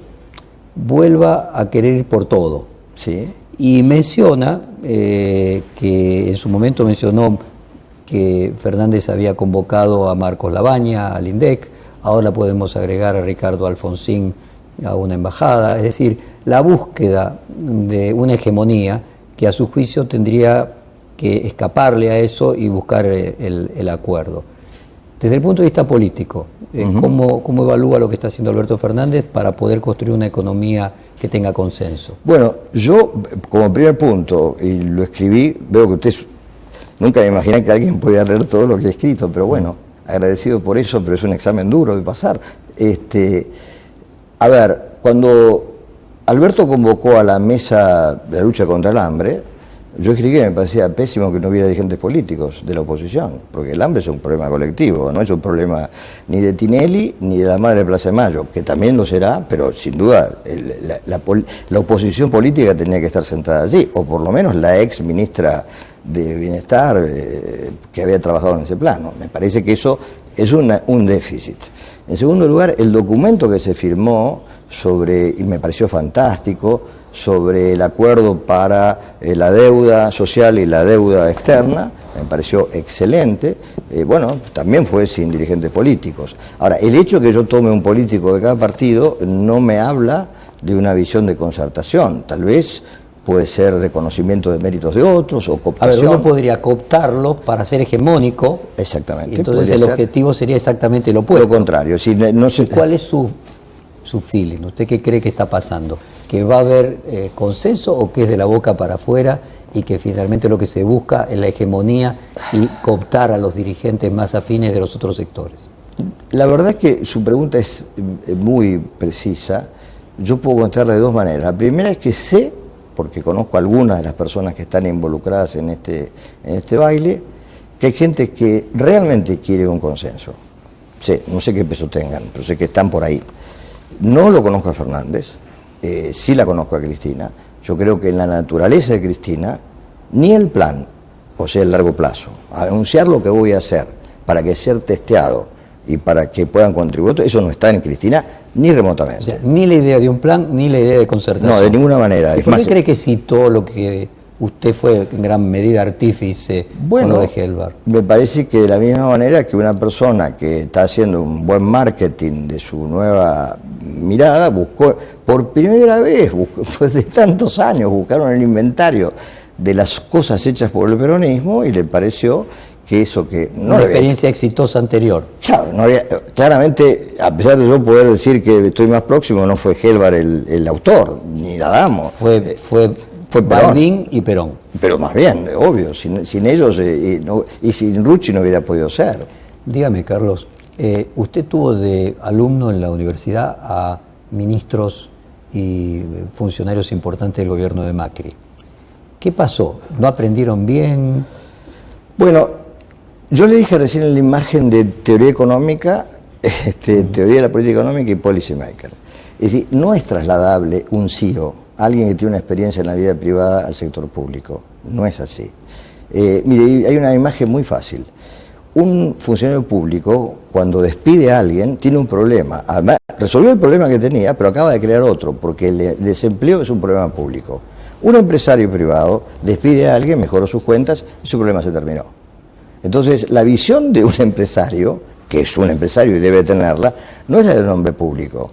Speaker 1: vuelva a querer ir por todo.
Speaker 2: Sí.
Speaker 1: Y menciona que en su momento mencionó que Fernández había convocado a Marcos Labaña, al INDEC, ahora podemos agregar a Ricardo Alfonsín a una embajada, es decir, la búsqueda de una hegemonía que a su juicio tendría que escaparle a eso y buscar el acuerdo. Desde el punto de vista político, ¿cómo evalúa lo que está haciendo Alberto Fernández para poder construir una economía que tenga consenso?
Speaker 2: Bueno, yo como primer punto, y lo escribí, veo que usted nunca me imaginé que alguien pudiera leer todo lo que he escrito, pero bueno, agradecido por eso, pero es un examen duro de pasar. A ver, cuando Alberto convocó a la mesa de la lucha contra el hambre, yo escribí que me parecía pésimo que no hubiera dirigentes políticos de la oposición, porque el hambre es un problema colectivo, no es un problema ni de Tinelli ni de la madre de Plaza de Mayo, que también lo será, pero sin duda la oposición política tenía que estar sentada allí, o por lo menos la ex ministra de Bienestar que había trabajado en ese plano. Me parece que eso es un déficit. En segundo lugar, el documento que se firmó y me pareció fantástico, sobre el acuerdo para la deuda social y la deuda externa, me pareció excelente. Bueno, también fue sin dirigentes políticos. Ahora, el hecho de que yo tome un político de cada partido no me habla de una visión de concertación. Tal vez puede ser reconocimiento de méritos de otros o cooptación.
Speaker 1: A ver, uno podría cooptarlo para ser hegemónico.
Speaker 2: Exactamente.
Speaker 1: Entonces el objetivo sería exactamente lo opuesto.
Speaker 2: Lo contrario. Si no sé,
Speaker 1: ¿cuál es su feeling? ¿Usted qué cree que está pasando? ¿Que va a haber consenso o que es de la boca para afuera y que finalmente lo que se busca es la hegemonía y cooptar a los dirigentes más afines de los otros sectores?
Speaker 2: La verdad es que su pregunta es muy precisa. Yo puedo contestar de dos maneras. La primera es que sé, porque conozco a algunas de las personas que están involucradas en este baile, que hay gente que realmente quiere un consenso. Sé, no sé qué peso tengan, pero sé que están por ahí. No lo conozco a Fernández, sí la conozco a Cristina. Yo creo que en la naturaleza de Cristina, ni el plan, o sea, el largo plazo, anunciar lo que voy a hacer para que sea testeado y para que puedan contribuir, eso no está en Cristina ni remotamente.
Speaker 1: O sea, ni la idea de un plan, ni la idea de concertación.
Speaker 2: No, de ninguna manera.
Speaker 1: ¿Y por qué cree que citó lo que usted fue en gran medida artífice con lo de Helvar?
Speaker 2: Me parece que de la misma manera que una persona que está haciendo un buen marketing de su nueva mirada, buscó, por primera vez, después de tantos años, buscaron el inventario de las cosas hechas por el peronismo y le pareció que eso que...
Speaker 1: No una experiencia exitosa anterior.
Speaker 2: Claro, claramente, a pesar de yo poder decir que estoy más próximo, no fue Helvar el autor, ni D'Adamo.
Speaker 1: Fue Balbín y Perón.
Speaker 2: Pero más bien, obvio, sin ellos y sin Rucci no hubiera podido ser.
Speaker 1: Dígame, Carlos, usted tuvo de alumno en la universidad a ministros y funcionarios importantes del gobierno de Macri. ¿Qué pasó? ¿No aprendieron bien?
Speaker 2: Bueno, yo le dije recién en la imagen de teoría económica, teoría de la política económica y policy maker. Es decir, no es trasladable un CEO, alguien que tiene una experiencia en la vida privada, al sector público. No es así. Mire, hay una imagen muy fácil. Un funcionario público, cuando despide a alguien, tiene un problema. Además, resolvió el problema que tenía, pero acaba de crear otro, porque el desempleo es un problema público. Un empresario privado despide a alguien, mejoró sus cuentas y su problema se terminó. Entonces, la visión de un empresario, que es un empresario y debe tenerla, no es la del hombre público.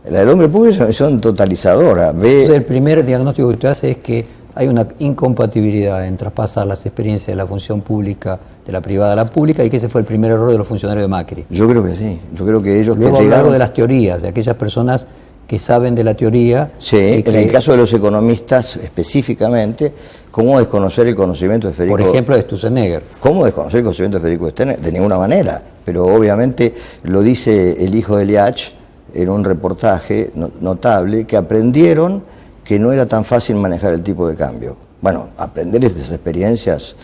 Speaker 2: La del hombre público es una totalizadora.
Speaker 1: Entonces, el primer diagnóstico que usted hace es que hay una incompatibilidad en traspasar las experiencias de la función pública de la privada a la pública y que ese fue el primer error de los funcionarios de Macri.
Speaker 2: Yo creo que sí. Yo creo que ellos
Speaker 1: luego hablaron de las teorías, de aquellas personas que saben de la teoría.
Speaker 2: Sí, en el caso de los economistas específicamente, ¿cómo desconocer el conocimiento de Federico?
Speaker 1: Por ejemplo, de Sturzenegger.
Speaker 2: ¿Cómo desconocer el conocimiento de Federico Sturzenegger? De ninguna manera, pero obviamente lo dice el hijo de Liach en un reportaje notable, que aprendieron que no era tan fácil manejar el tipo de cambio. Bueno, aprender esas experiencias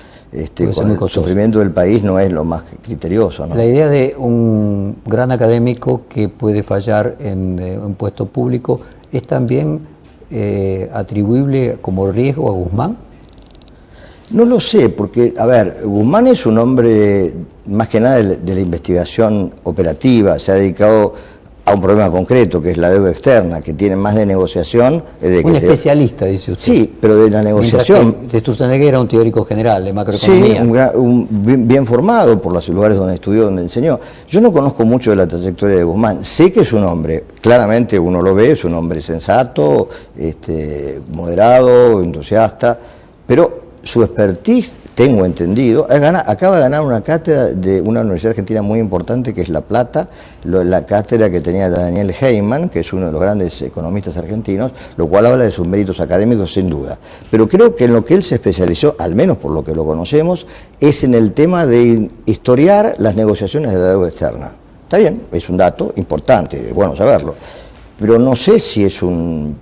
Speaker 2: con el sufrimiento del país no es lo más criterioso, ¿no?
Speaker 1: La idea de un gran académico que puede fallar en un puesto público es también atribuible como riesgo a Guzmán.
Speaker 2: No lo sé, porque, a ver, Guzmán es un hombre más que nada de la investigación operativa, se ha dedicado a un problema concreto, que es la deuda externa, que tiene más de negociación.
Speaker 1: Un especialista, dice usted.
Speaker 2: Sí, pero de la negociación.
Speaker 1: Sturzenegger era un teórico general de macroeconomía.
Speaker 2: Sí, bien formado por los lugares donde estudió, donde enseñó. Yo no conozco mucho de la trayectoria de Guzmán. Sé que es un hombre, claramente uno lo ve, es un hombre sensato, moderado, entusiasta, pero su expertise, tengo entendido, acaba de ganar una cátedra de una universidad argentina muy importante que es La Plata, la cátedra que tenía Daniel Heyman, que es uno de los grandes economistas argentinos, lo cual habla de sus méritos académicos sin duda. Pero creo que en lo que él se especializó, al menos por lo que lo conocemos, es en el tema de historiar las negociaciones de la deuda externa. Está bien, es un dato importante, es bueno saberlo, pero no sé si es un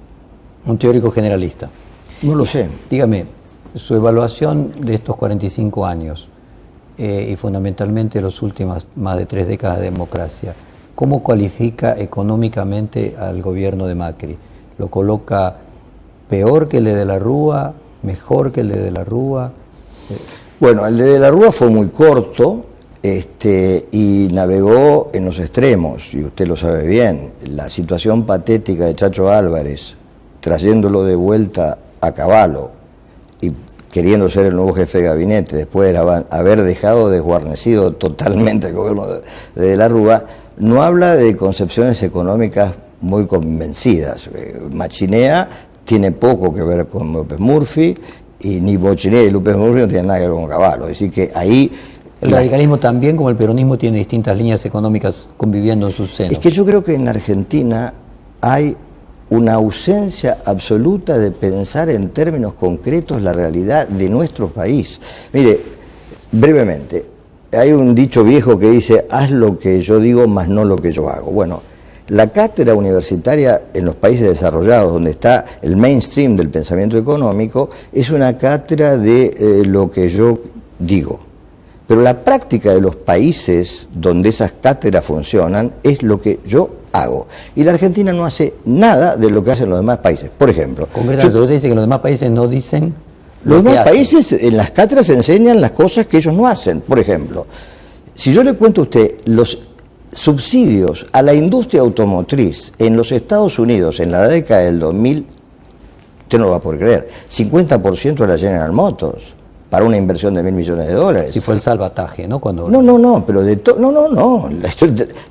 Speaker 1: teórico generalista.
Speaker 2: No lo sé.
Speaker 1: Dígame, su evaluación de estos 45 años y fundamentalmente los últimos más de 3 décadas de democracia, ¿cómo cualifica económicamente al gobierno de Macri? ¿Lo coloca peor que el de la Rúa, mejor que el de la Rúa?
Speaker 2: Bueno, el de la Rúa fue muy corto y navegó en los extremos, y usted lo sabe bien. La situación patética de Chacho Álvarez, trayéndolo de vuelta a Cavallo y queriendo ser el nuevo jefe de gabinete después de haber dejado desguarnecido totalmente el gobierno de la Rúa, no habla de concepciones económicas muy convencidas. Machinea tiene poco que ver con López Murphy, y ni Bochinea y López Murphy no tienen nada que ver con Cavallo. Es decir, que ahí...
Speaker 1: El radicalismo también, como el peronismo, tiene distintas líneas económicas conviviendo en sus senos.
Speaker 2: Es que yo creo que en Argentina hay una ausencia absoluta de pensar en términos concretos la realidad de nuestro país. Mire, brevemente, hay un dicho viejo que dice, haz lo que yo digo, más no lo que yo hago. Bueno, la cátedra universitaria en los países desarrollados, donde está el mainstream del pensamiento económico, es una cátedra de lo que yo digo. Pero la práctica de los países donde esas cátedras funcionan es lo que yo hago. Y la Argentina no hace nada de lo que hacen los demás países. Por ejemplo,
Speaker 1: concretamente, usted dice que los demás países no dicen
Speaker 2: los demás países en las cátedras enseñan las cosas que ellos no hacen. Por ejemplo, si yo le cuento a usted los subsidios a la industria automotriz en los Estados Unidos en la década del 2000, usted no lo va a poder creer, 50% de la General Motors, para una inversión de $1.000 millones.
Speaker 1: Si fue el salvataje, ¿no? Cuando...
Speaker 2: No, pero no. Yo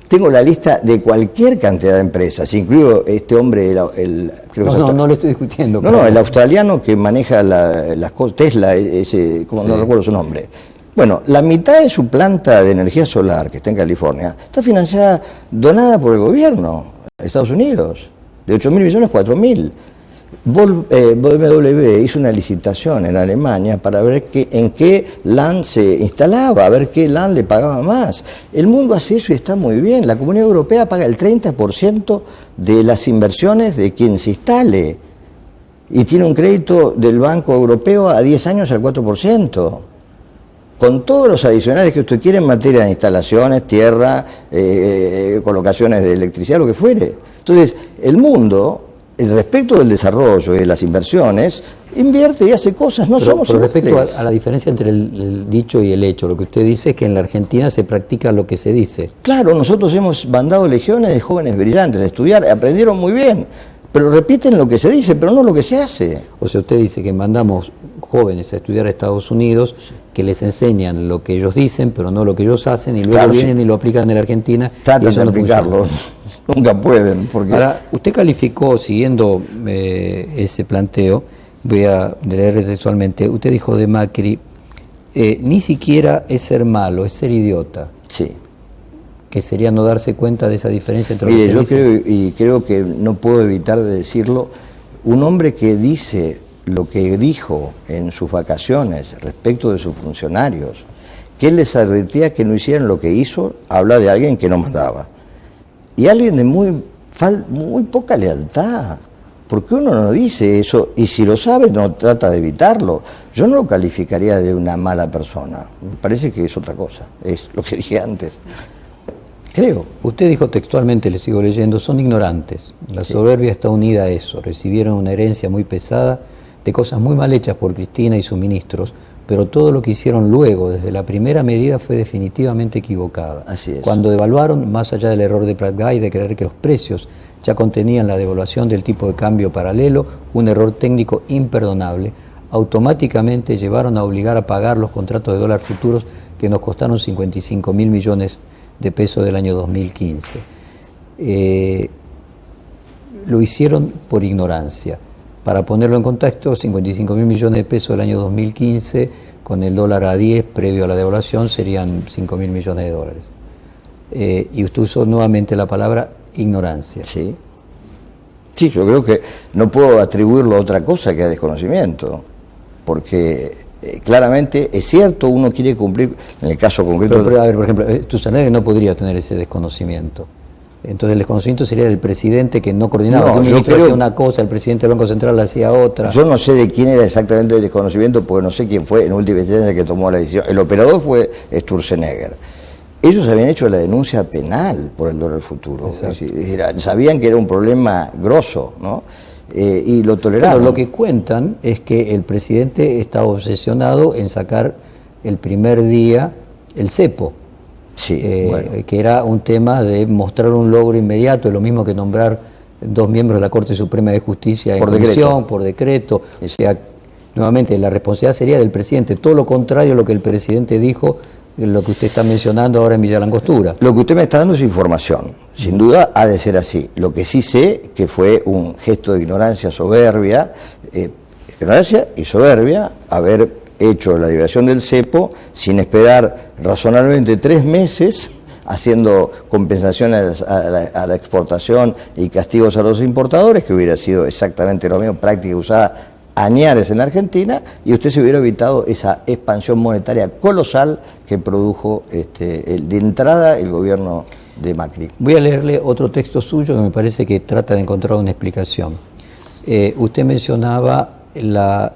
Speaker 2: tengo la lista de cualquier cantidad de empresas, incluido este hombre,
Speaker 1: no lo estoy discutiendo.
Speaker 2: No, el australiano que maneja las cosas, Tesla, como sí. No recuerdo su nombre. Bueno, la mitad de su planta de energía solar, que está en California, está financiada, donada por el gobierno de Estados Unidos, de 8.000 millones, 4.000. BMW hizo una licitación en Alemania para ver en qué LAN se instalaba, a ver qué LAN le pagaba más. El mundo hace eso y está muy bien. La Comunidad Europea paga el 30% de las inversiones de quien se instale y tiene un crédito del Banco Europeo a 10 años al 4%. Con todos los adicionales que usted quiere en materia de instalaciones, tierra, colocaciones de electricidad, lo que fuere. Entonces, el mundo, respecto del desarrollo y de las inversiones, invierte y hace cosas, somos
Speaker 1: pero respecto a la diferencia entre el dicho y el hecho, lo que usted dice es que en la Argentina se practica lo que se dice.
Speaker 2: Claro, nosotros hemos mandado legiones de jóvenes brillantes a estudiar, aprendieron muy bien, pero repiten lo que se dice, pero no lo que se hace.
Speaker 1: O sea, usted dice que mandamos jóvenes a estudiar a Estados Unidos, que les enseñan lo que ellos dicen, pero no lo que ellos hacen, y luego vienen y lo aplican en la Argentina.
Speaker 2: Tratan de aplicarlo. Nunca pueden. Porque...
Speaker 1: Ahora, usted calificó, siguiendo ese planteo, voy a leer textualmente, usted dijo de Macri, ni siquiera es ser malo, es ser idiota.
Speaker 2: Sí.
Speaker 1: Que sería no darse cuenta de esa diferencia entre
Speaker 2: Mire, yo creo que no puedo evitar de decirlo, un hombre que dice lo que dijo en sus vacaciones respecto de sus funcionarios, que él les advertía que no hicieran lo que hizo, habla de alguien que no mandaba. Y alguien de muy poca lealtad, porque uno no dice eso, y si lo sabe no trata de evitarlo. Yo no lo calificaría de una mala persona, me parece que es otra cosa, es lo que dije antes. Creo.
Speaker 1: Usted dijo textualmente, le sigo leyendo, son ignorantes. La soberbia está unida a eso. Recibieron una herencia muy pesada de cosas muy mal hechas por Cristina y sus ministros, pero todo lo que hicieron luego, desde la primera medida, fue definitivamente equivocada.
Speaker 2: Así es.
Speaker 1: Cuando devaluaron, más allá del error de Prat-Gay de creer que los precios ya contenían la devaluación del tipo de cambio paralelo, un error técnico imperdonable, automáticamente llevaron a obligar a pagar los contratos de dólar futuros que nos costaron 55.000 millones de pesos del año 2015. Lo hicieron por ignorancia. Para ponerlo en contexto, 55.000 millones de pesos del año 2015, con el dólar a 10 previo a la devaluación, serían 5.000 millones de dólares. Y usted usó nuevamente la palabra ignorancia.
Speaker 2: Sí. Sí, yo creo que no puedo atribuirlo a otra cosa que a desconocimiento, porque claramente es cierto, uno quiere cumplir, en el caso concreto...
Speaker 1: Pero, a ver, por ejemplo, Sturzenegger no podría tener ese desconocimiento. Entonces el desconocimiento sería del presidente que no coordinaba.
Speaker 2: No,
Speaker 1: un ministro
Speaker 2: creo,
Speaker 1: hacía una cosa, el presidente del Banco Central hacía otra.
Speaker 2: Yo no sé de quién era exactamente el desconocimiento, porque no sé quién fue en última instancia el que tomó la decisión. El operador fue Sturzenegger. Ellos habían hecho la denuncia penal por el dólar futuro. Es decir, sabían que era un problema grosso, ¿no? Y lo toleraron.
Speaker 1: Pero lo que cuentan es que el presidente estaba obsesionado en sacar el primer día el cepo.
Speaker 2: Sí, bueno.
Speaker 1: Que era un tema de mostrar un logro inmediato, lo mismo que nombrar 2 miembros de la Corte Suprema de Justicia en comisión, por decreto. O sea, nuevamente, la responsabilidad sería del presidente. Todo lo contrario a lo que el presidente dijo, lo que usted está mencionando ahora en Villa Langostura.
Speaker 2: Lo que usted me está dando es información. Sin duda ha de ser así. Lo que sí sé que fue un gesto de ignorancia soberbia, haber hecho la liberación del cepo sin esperar razonablemente 3 meses, haciendo compensaciones a la exportación y castigos a los importadores, que hubiera sido exactamente lo mismo, práctica usada añares en la Argentina, y usted se hubiera evitado esa expansión monetaria colosal que produjo de entrada el gobierno de Macri.
Speaker 1: Voy a leerle otro texto suyo que me parece que trata de encontrar una explicación. Usted mencionaba la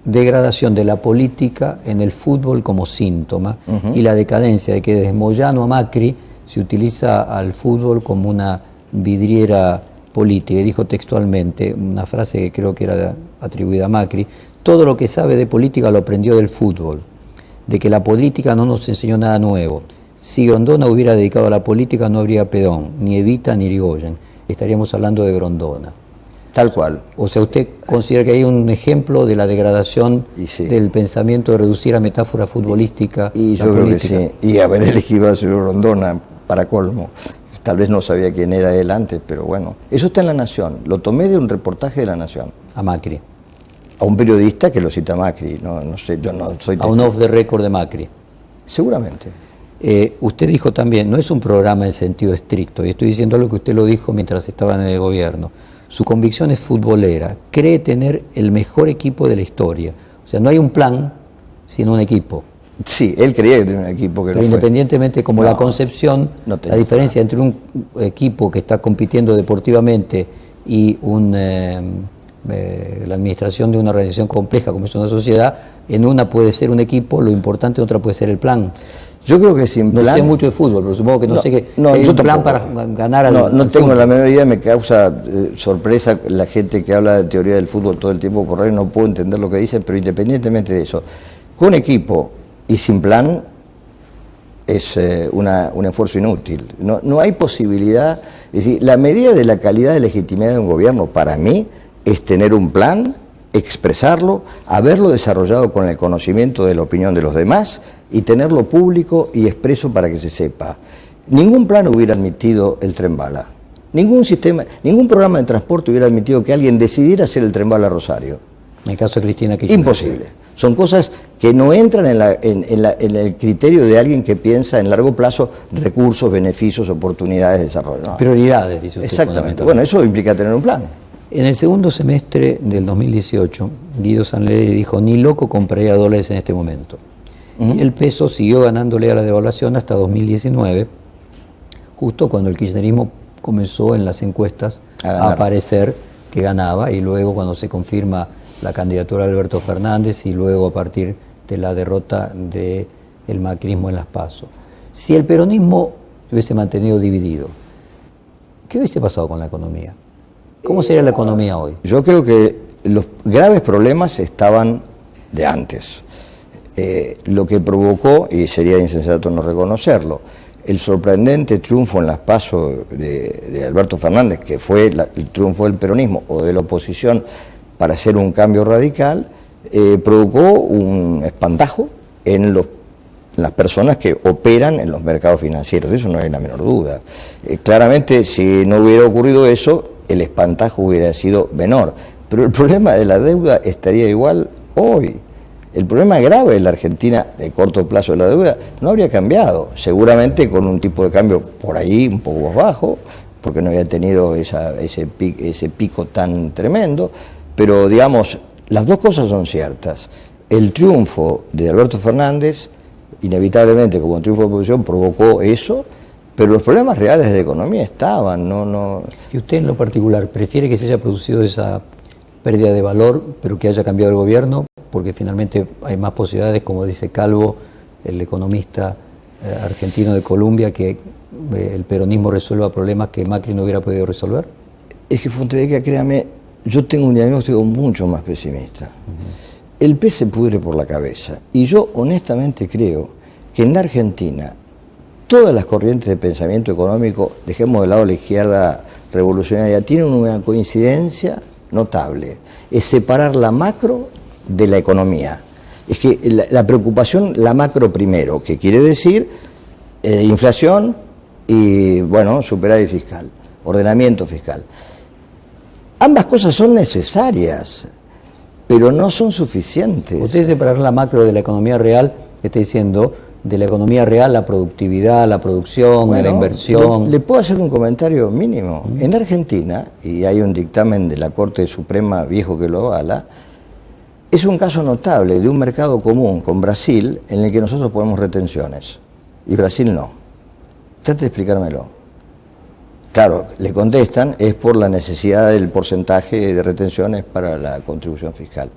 Speaker 1: degradación de la política en el fútbol como síntoma y la decadencia de que desde Moyano a Macri se utiliza al fútbol como una vidriera política. Y dijo textualmente una frase que creo que era atribuida a Macri: todo lo que sabe de política lo aprendió del fútbol, de que la política no nos enseñó nada nuevo. Si Grondona hubiera dedicado a la política no habría Perón, ni Evita ni Irigoyen, estaríamos hablando de Grondona.
Speaker 2: Tal cual.
Speaker 1: O sea, ¿usted considera que hay un ejemplo de la degradación del pensamiento de reducir a metáfora futbolística
Speaker 2: y yo creo que sí, y haber elegido al señor Grondona para colmo? Tal vez no sabía quién era él antes, pero bueno. Eso está en La Nación, lo tomé de un reportaje de La Nación.
Speaker 1: A Macri.
Speaker 2: A un periodista que lo cita Macri, no sé, yo no soy...
Speaker 1: A un off the record de Macri.
Speaker 2: Seguramente.
Speaker 1: Usted dijo también, no es un programa en sentido estricto, y estoy diciendo algo que usted lo dijo mientras estaba en el gobierno. Su convicción es futbolera, cree tener el mejor equipo de la historia. O sea, no hay un plan, sino un equipo.
Speaker 2: Sí, él creía que tenía un equipo que
Speaker 1: pero
Speaker 2: no
Speaker 1: independientemente como la concepción, la diferencia entre un equipo que está compitiendo deportivamente y la administración de una organización compleja como es una sociedad, en una puede ser un equipo, lo importante en otra puede ser el plan.
Speaker 2: Yo creo que sin plan...
Speaker 1: No sé mucho de fútbol, pero supongo que no sé que si hay un plan para ganar al
Speaker 2: No tengo
Speaker 1: fútbol.
Speaker 2: la menor idea, me causa sorpresa la gente que habla de teoría del fútbol todo el tiempo por radio, no puedo entender lo que dicen, pero independientemente de eso, con equipo y sin plan es un esfuerzo inútil. No hay posibilidad, es decir, la medida de la calidad de legitimidad de un gobierno para mí es tener un plan, expresarlo, haberlo desarrollado con el conocimiento de la opinión de los demás y tenerlo público y expreso para que se sepa. Ningún plan hubiera admitido el tren bala. Ningún programa de transporte hubiera admitido que alguien decidiera hacer el tren bala a Rosario.
Speaker 1: En el caso de Cristina Kirchner.
Speaker 2: Imposible. Son cosas que no entran en el criterio de alguien que piensa en largo plazo recursos, beneficios, oportunidades de desarrollo. No.
Speaker 1: Prioridades, dice usted.
Speaker 2: Exactamente. Bueno, eso implica tener un plan.
Speaker 1: En el segundo semestre del 2018, Guido Sanley dijo: ni loco compraría dólares en este momento. Y el peso siguió ganándole a la devaluación hasta 2019, justo cuando el kirchnerismo comenzó en las encuestas a aparecer que ganaba, y luego cuando se confirma la candidatura de Alberto Fernández y luego a partir de la derrota del macrismo en las PASO. Si el peronismo se hubiese mantenido dividido, ¿qué hubiese pasado con la economía? ¿Cómo sería la economía hoy?
Speaker 2: Yo creo que los graves problemas estaban de antes. Lo que provocó, y sería insensato no reconocerlo, el sorprendente triunfo en las PASO de Alberto Fernández, que fue el triunfo del peronismo o de la oposición para hacer un cambio radical, provocó un espantajo en las personas que operan en los mercados financieros. De eso no hay la menor duda. Claramente, si no hubiera ocurrido eso, el espantajo hubiera sido menor. pero el problema de la deuda estaría igual hoy. El problema grave de la Argentina, de corto plazo de la deuda, no habría cambiado. Seguramente con un tipo de cambio por ahí un poco más bajo, porque no había tenido ese pico tan tremendo. Pero, digamos, las dos cosas son ciertas. El triunfo de Alberto Fernández, inevitablemente como triunfo de oposición, provocó eso, pero los problemas reales de la economía estaban, no.
Speaker 1: ¿Y usted en lo particular prefiere que se haya producido esa pérdida de valor, pero que haya cambiado el gobierno? Porque finalmente hay más posibilidades, como dice Calvo, el economista argentino de Colombia, que el peronismo resuelva problemas que Macri no hubiera podido resolver.
Speaker 2: Es que Fontevecchia, créame, yo tengo un diagnóstico mucho más pesimista. El pez se pudre por la cabeza. Y yo honestamente creo que en la Argentina todas las corrientes de pensamiento económico, dejemos de lado la izquierda revolucionaria, tienen una coincidencia notable. Es separar la macro de la economía. Es que la preocupación, la macro primero, que quiere decir inflación y, bueno, superávit fiscal, ordenamiento fiscal. Ambas cosas son necesarias, pero no son suficientes.
Speaker 1: Usted separar la macro de la economía real, está diciendo, de la economía real, la productividad, la producción, la inversión.
Speaker 2: ¿Le puedo hacer un comentario mínimo? En Argentina, y hay un dictamen de la Corte Suprema viejo que lo avala, es un caso notable de un mercado común con Brasil en el que nosotros ponemos retenciones y Brasil no. Trate de explicármelo. Claro, le contestan, es por la necesidad del porcentaje de retenciones para la contribución fiscal.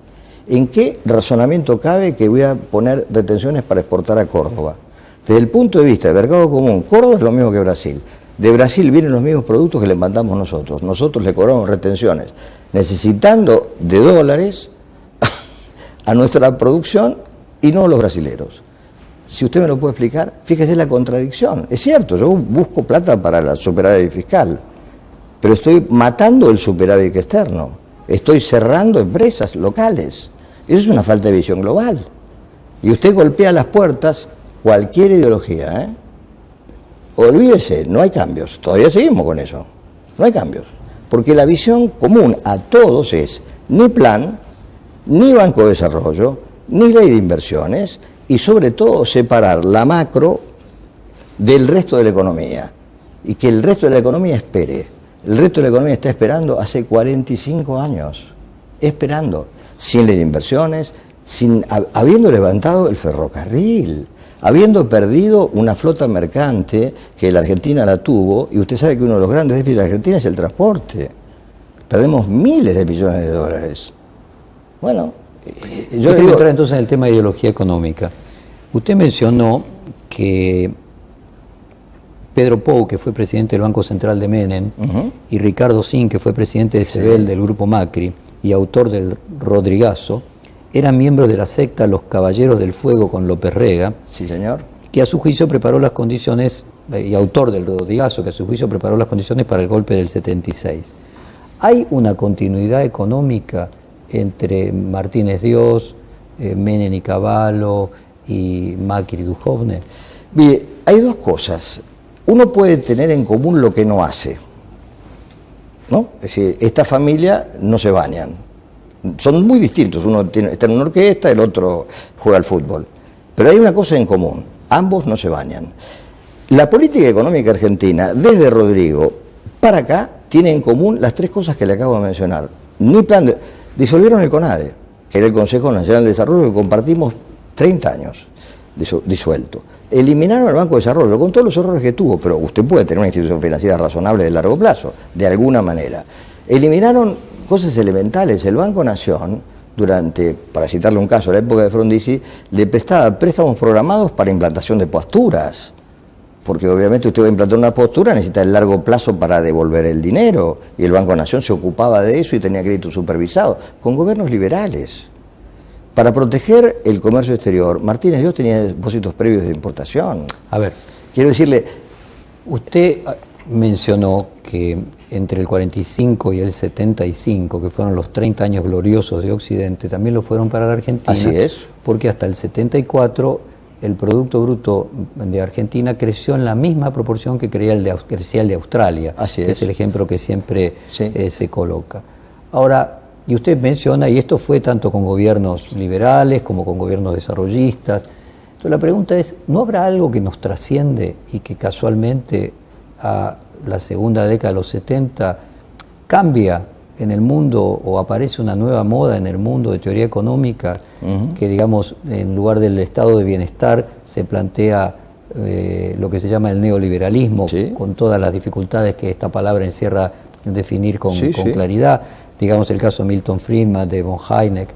Speaker 2: ¿En qué razonamiento cabe que voy a poner retenciones para exportar a Córdoba? Desde el punto de vista del mercado común, Córdoba es lo mismo que Brasil. De Brasil vienen los mismos productos que le mandamos nosotros. Nosotros le cobramos retenciones, necesitando de dólares a nuestra producción y no los brasileros. Si usted me lo puede explicar, fíjese la contradicción. Es cierto, yo busco plata para la superávit fiscal, pero estoy matando el superávit externo. Estoy cerrando empresas locales. Eso es una falta de visión global. Y usted golpea las puertas, cualquier ideología, olvídese, no hay cambios. Todavía seguimos con eso. No hay cambios. Porque la visión común a todos es ni plan, ni Banco de Desarrollo, ni ley de inversiones, y sobre todo separar la macro del resto de la economía. Y que el resto de la economía espere. El resto de la economía está esperando hace 45 años. Esperando. Sin ley de inversiones, habiendo levantado el ferrocarril, habiendo perdido una flota mercante que la Argentina la tuvo, y usted sabe que uno de los grandes déficits de la Argentina es el transporte. Perdemos miles de millones de dólares. Bueno,
Speaker 1: yo quiero entrar entonces en el tema de ideología económica. Usted mencionó que Pedro Pou, que fue presidente del Banco Central de Menem, y Ricardo Sin, que fue presidente de Sebel del Grupo Macri y autor del Rodrigazo, eran miembros de la secta Los Caballeros del Fuego con López Rega,
Speaker 2: sí, señor,
Speaker 1: que a su juicio preparó las condiciones, y autor del Rodrigazo, que a su juicio preparó las condiciones para el golpe del 76. ¿Hay una continuidad económica entre Martínez Dios, Menem y Cavallo y Macri y Duhovne?
Speaker 2: Bien, hay dos cosas. Uno puede tener en común lo que no hace, ¿no? Es decir, esta familia no se bañan. Son muy distintos. Uno está en una orquesta, el otro juega al fútbol. Pero hay una cosa en común. Ambos no se bañan. La política económica argentina, desde Rodrigo para acá, tiene en común las tres cosas que le acabo de mencionar. Ni plan disolvieron el CONADE, que era el Consejo Nacional de Desarrollo, que compartimos 30 años disuelto. Eliminaron el Banco de Desarrollo con todos los errores que tuvo, pero usted puede tener una institución financiera razonable de largo plazo, de alguna manera. Eliminaron cosas elementales. El Banco Nación, para citarle un caso, en la época de Frondizi, le prestaba préstamos programados para implantación de posturas. Porque obviamente usted va a implantar una postura, necesita el largo plazo para devolver el dinero, y el Banco Nación se ocupaba de eso y tenía crédito supervisado, con gobiernos liberales. Para proteger el comercio exterior, Martínez Dios tenía depósitos previos de importación.
Speaker 1: A ver,
Speaker 2: quiero decirle,
Speaker 1: usted mencionó que entre el 45 y el 75, que fueron los 30 años gloriosos de Occidente, también lo fueron para la Argentina.
Speaker 2: Así es.
Speaker 1: Porque hasta el 74 el Producto Bruto de Argentina creció en la misma proporción que crecía el de Australia.
Speaker 2: Así
Speaker 1: es el ejemplo que siempre se coloca. Ahora, Y usted menciona, y esto fue tanto con gobiernos liberales como con gobiernos desarrollistas. Entonces la pregunta es, ¿no habrá algo que nos trasciende y que casualmente a la segunda década de los 70 cambia en el mundo o aparece una nueva moda en el mundo de teoría económica que, digamos, en lugar del estado de bienestar se plantea lo que se llama el neoliberalismo,
Speaker 2: sí,
Speaker 1: con todas las dificultades que esta palabra encierra en definir con
Speaker 2: sí.
Speaker 1: claridad? Digamos el caso de Milton Friedman, de von Hayek,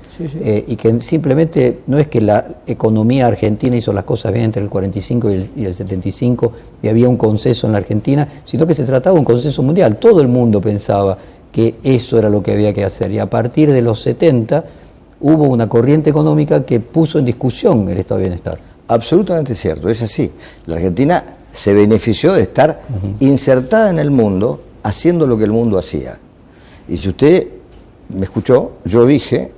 Speaker 1: y que simplemente no es que la economía argentina hizo las cosas bien entre el 45 y el 75 y había un consenso en la Argentina, sino que se trataba de un consenso mundial. Todo el mundo pensaba que eso era lo que había que hacer, y a partir de los 70 hubo una corriente económica que puso en discusión el estado de bienestar.
Speaker 2: Absolutamente cierto, es así. La Argentina se benefició de estar insertada en el mundo haciendo lo que el mundo hacía. Y si usted me escuchó, yo dije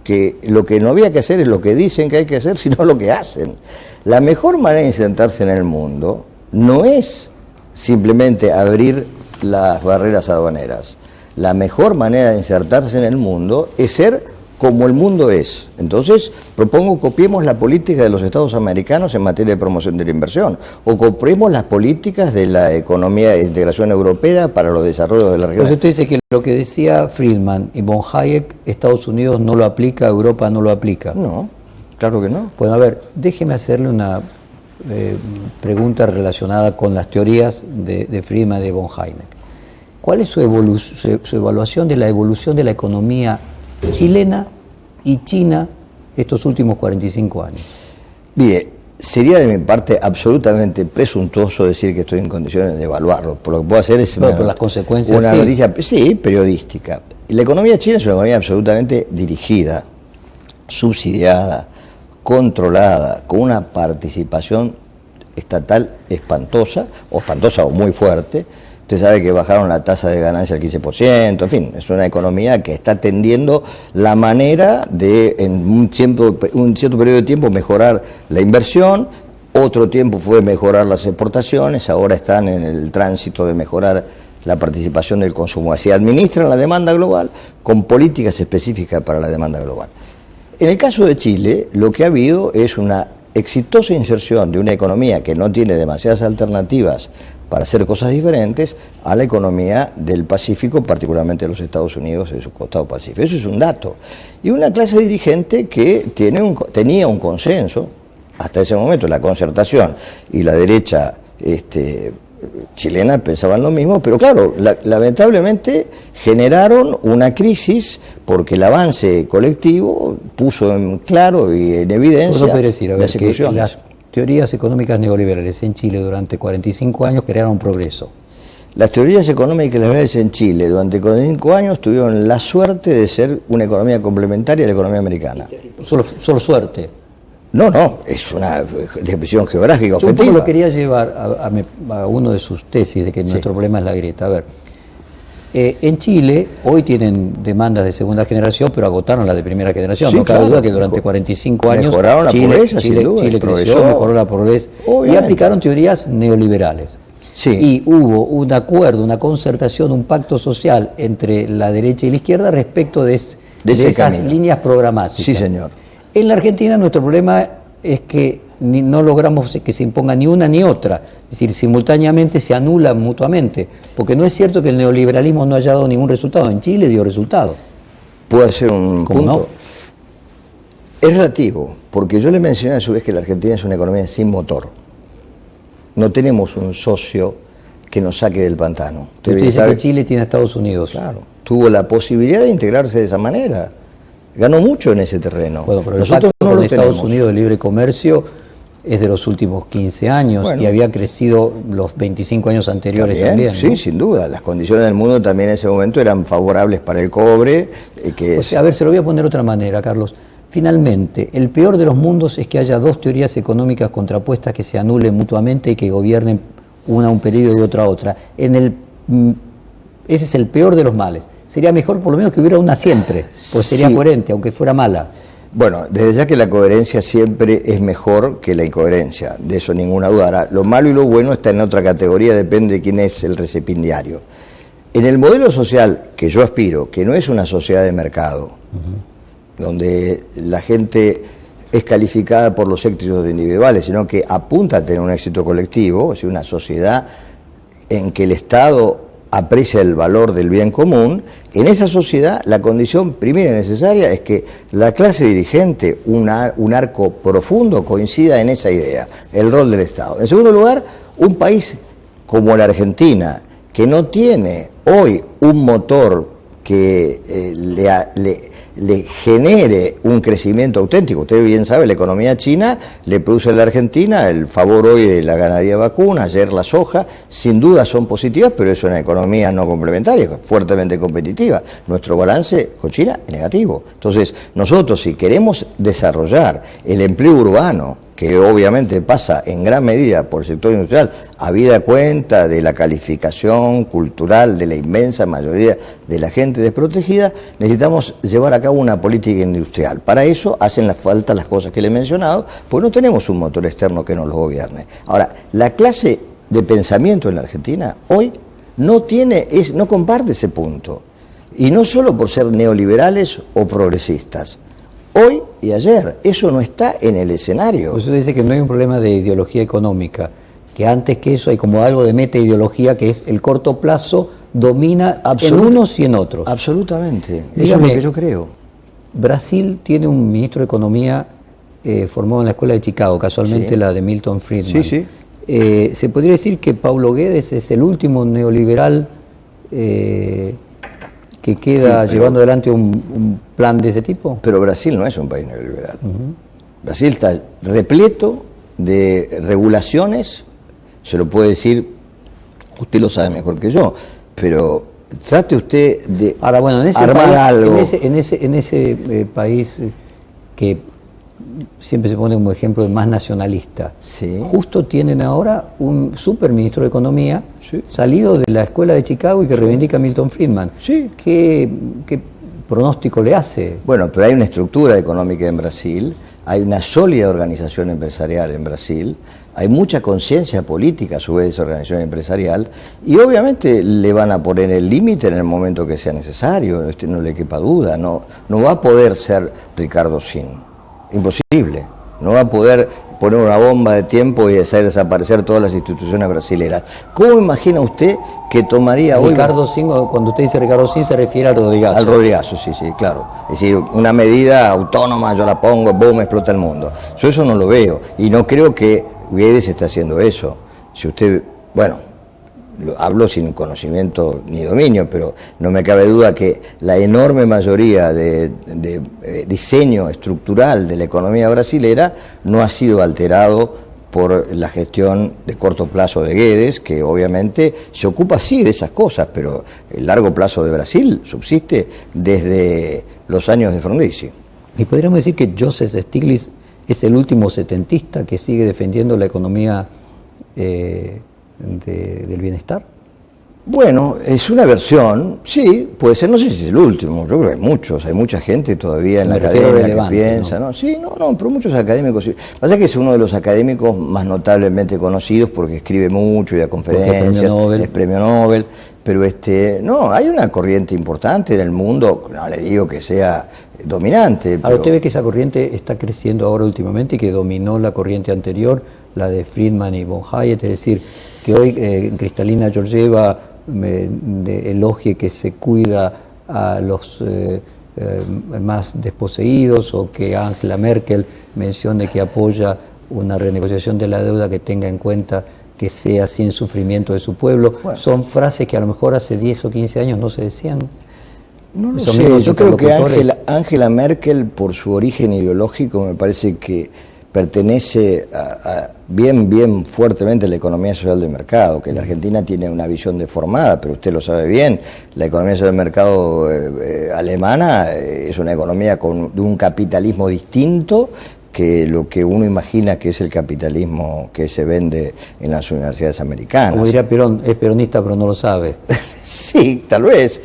Speaker 2: que lo que no había que hacer es lo que dicen que hay que hacer, sino lo que hacen. La mejor manera de insertarse en el mundo no es simplemente abrir las barreras aduaneras. La mejor manera de insertarse en el mundo es ser como el mundo es. Entonces, propongo copiemos la política de los Estados americanos en materia de promoción de la inversión, o copiemos las políticas de la economía de integración europea para los desarrollos de la región.
Speaker 1: Entonces usted dice que lo que decía Friedman y von Hayek, Estados Unidos no lo aplica, Europa no lo aplica.
Speaker 2: No, claro que no.
Speaker 1: Bueno, a ver, déjeme hacerle una pregunta relacionada con las teorías de Friedman y de von Hayek. ¿Cuál es su evaluación de la evolución de la economía chilena y China estos últimos 45 años?
Speaker 2: Mire, sería de mi parte absolutamente presuntuoso decir que estoy en condiciones de evaluarlo. Por lo que puedo hacer es
Speaker 1: por las consecuencias,
Speaker 2: una noticia, sí, periodística. La economía china es una economía absolutamente dirigida, subsidiada, controlada, con una participación estatal espantosa o muy fuerte. Usted sabe que bajaron la tasa de ganancia al 15%, en fin, es una economía que está tendiendo la manera de, en un cierto periodo de tiempo, mejorar la inversión, otro tiempo fue mejorar las exportaciones, ahora están en el tránsito de mejorar la participación del consumo. Así administran la demanda global con políticas específicas para la demanda global. En el caso de Chile, lo que ha habido es una exitosa inserción de una economía que no tiene demasiadas alternativas para hacer cosas diferentes a la economía del Pacífico, particularmente de los Estados Unidos y de su costado pacífico. Eso es un dato. Y una clase dirigente que tenía un consenso, hasta ese momento la concertación y la derecha chilena pensaban lo mismo, pero claro, lamentablemente generaron una crisis porque el avance colectivo puso en claro y en evidencia las exclusiones.
Speaker 1: Las teorías económicas neoliberales en Chile durante 45 años crearon un progreso.
Speaker 2: Las teorías económicas neoliberales en Chile durante 45 años tuvieron la suerte de ser una economía complementaria a la economía americana.
Speaker 1: Solo suerte.
Speaker 2: No, es una descripción geográfica
Speaker 1: Yo
Speaker 2: objetiva.
Speaker 1: lo quería llevar a uno de sus tesis de que nuestro problema es la grieta. A ver, en Chile hoy tienen demandas de segunda generación, pero agotaron las de primera generación.
Speaker 2: Sí,
Speaker 1: No cabe
Speaker 2: claro,
Speaker 1: duda que durante 45 años
Speaker 2: mejoraron la pobreza, sin duda,
Speaker 1: Chile creció,
Speaker 2: progresó.
Speaker 1: mejoró la pobreza y aplicaron teorías neoliberales.
Speaker 2: Sí.
Speaker 1: Y hubo un acuerdo, una concertación, un pacto social entre la derecha y la izquierda respecto de esas
Speaker 2: camino.
Speaker 1: líneas programáticas.
Speaker 2: Sí, señor.
Speaker 1: En la Argentina nuestro problema es que no logramos que se imponga ni una ni otra, es decir, simultáneamente se anulan mutuamente, porque no es cierto que el neoliberalismo no haya dado ningún resultado. En Chile dio resultado.
Speaker 2: Puede ser un
Speaker 1: ¿Cómo
Speaker 2: punto.
Speaker 1: no?
Speaker 2: Es relativo, porque yo le mencioné a su vez que la Argentina es una economía sin motor. No tenemos un socio que nos saque del pantano.
Speaker 1: Usted dice que Chile tiene a Estados Unidos.
Speaker 2: Claro, tuvo la posibilidad de integrarse de esa manera. Ganó mucho en ese terreno.
Speaker 1: Bueno, pero
Speaker 2: nosotros
Speaker 1: el
Speaker 2: no lo
Speaker 1: Estados
Speaker 2: tenemos.
Speaker 1: Unidos de libre comercio es de los últimos 15 años y había crecido los 25 años anteriores también, ¿no?
Speaker 2: Sí, sin duda. Las condiciones del mundo también en ese momento eran favorables para el cobre.
Speaker 1: A ver, se lo voy a poner de otra manera, Carlos. Finalmente, el peor de los mundos es que haya dos teorías económicas contrapuestas que se anulen mutuamente y que gobiernen una un periodo y otra otra. Ese es el peor de los males. Sería mejor por lo menos que hubiera una siempre, pues sería coherente, aunque fuera mala.
Speaker 2: Bueno, desde ya que la coherencia siempre es mejor que la incoherencia, de eso ninguna duda. Ahora, lo malo y lo bueno está en otra categoría, depende de quién es el recipiendario. En el modelo social que yo aspiro, que no es una sociedad de mercado, donde la gente es calificada por los éxitos individuales, sino que apunta a tener un éxito colectivo, es decir, una sociedad en que el Estado aprecia el valor del bien común. En esa sociedad la condición primera y necesaria es que la clase dirigente, un arco profundo, coincida en esa idea, el rol del Estado. En segundo lugar, un país como la Argentina, que no tiene hoy un motor que le genere un crecimiento auténtico. Usted bien sabe, la economía china le produce a la Argentina el favor hoy de la ganadería vacuna, ayer la soja, sin duda son positivas, pero es una economía no complementaria, fuertemente competitiva. Nuestro balance con China es negativo. Entonces, nosotros si queremos desarrollar el empleo urbano, que obviamente pasa en gran medida por el sector industrial, habida cuenta de la calificación cultural de la inmensa mayoría de la gente desprotegida, necesitamos llevar a cabo una política industrial. Para eso hacen falta las cosas que le he mencionado, porque no tenemos un motor externo que nos lo gobierne. Ahora, la clase de pensamiento en la Argentina hoy no comparte ese punto. Y no solo por ser neoliberales o progresistas. Hoy y ayer, eso no está en el escenario.
Speaker 1: Usted dice que no hay un problema de ideología económica, que antes que eso hay como algo de meta-ideología, que es el corto plazo domina en unos y en otros.
Speaker 2: Absolutamente,
Speaker 1: Dígame,
Speaker 2: eso es lo que yo creo.
Speaker 1: Brasil tiene un ministro de Economía formado en la Escuela de Chicago, casualmente la de Milton Friedman.
Speaker 2: Sí.
Speaker 1: ¿Se podría decir que Paulo Guedes es el último neoliberal que queda llevando adelante un plan de ese tipo?
Speaker 2: Pero Brasil no es un país neoliberal. Brasil está repleto de regulaciones, se lo puede decir, usted lo sabe mejor que yo, pero trate usted de armar algo.
Speaker 1: En ese país que siempre se pone como ejemplo de más nacionalista, justo tienen ahora un superministro de Economía salido de la Escuela de Chicago y que reivindica a Milton Friedman. ¿Qué pronóstico le hace?
Speaker 2: Bueno, pero hay una estructura económica en Brasil, hay una sólida organización empresarial en Brasil, hay mucha conciencia política a su vez de esa organización empresarial y obviamente le van a poner el límite en el momento que sea necesario, no le quepa duda, no va a poder ser Ricardo Sin, imposible, no va a poder poner una bomba de tiempo y hacer desaparecer todas las instituciones brasileras. ¿Cómo imagina usted que tomaría hoy?
Speaker 1: Ricardo Sin, cuando usted dice Ricardo Sin, se refiere al Rodrigazo.
Speaker 2: Al Rodrigazo, sí, claro. Es decir, una medida autónoma, yo la pongo, boom, explota el mundo. Yo eso no lo veo y no creo que Guedes esté haciendo eso. Si usted, hablo sin conocimiento ni dominio, pero no me cabe duda que la enorme mayoría de diseño estructural de la economía brasilera no ha sido alterado por la gestión de corto plazo de Guedes, que obviamente se ocupa sí de esas cosas, pero el largo plazo de Brasil subsiste desde los años de Frondizi.
Speaker 1: ¿Y podríamos decir que Joseph Stiglitz es el último setentista que sigue defendiendo la economía del bienestar?
Speaker 2: Bueno, es una versión, sí, puede ser, no sé si es el último, yo creo que hay mucha gente todavía en la academia que piensa, ¿no? Sí, pero muchos académicos, sí. Pasa que es uno de los académicos más notablemente conocidos porque escribe mucho y da conferencias, es premio Nobel, pero no, hay una corriente importante en el mundo, no le digo que sea dominante.
Speaker 1: Ahora usted ve que esa corriente está creciendo ahora últimamente y que dominó la corriente anterior, la de Friedman y von Hayek, es decir, que hoy Kristalina Georgieva elogie que se cuida a los más desposeídos, o que Angela Merkel mencione que apoya una renegociación de la deuda que tenga en cuenta que sea sin sufrimiento de su pueblo. Son frases que a lo mejor hace 10 o 15 años no se decían.
Speaker 2: No lo sé, yo creo que Angela Merkel, por su origen ideológico, me parece que pertenece bien fuertemente a la economía social de mercado, que la Argentina tiene una visión deformada, pero usted lo sabe bien, la economía social de mercado alemana es una economía de un capitalismo distinto que lo que uno imagina que es el capitalismo que se vende en las universidades americanas.
Speaker 1: Como diría Perón, es peronista pero no lo sabe.
Speaker 2: Sí, tal vez,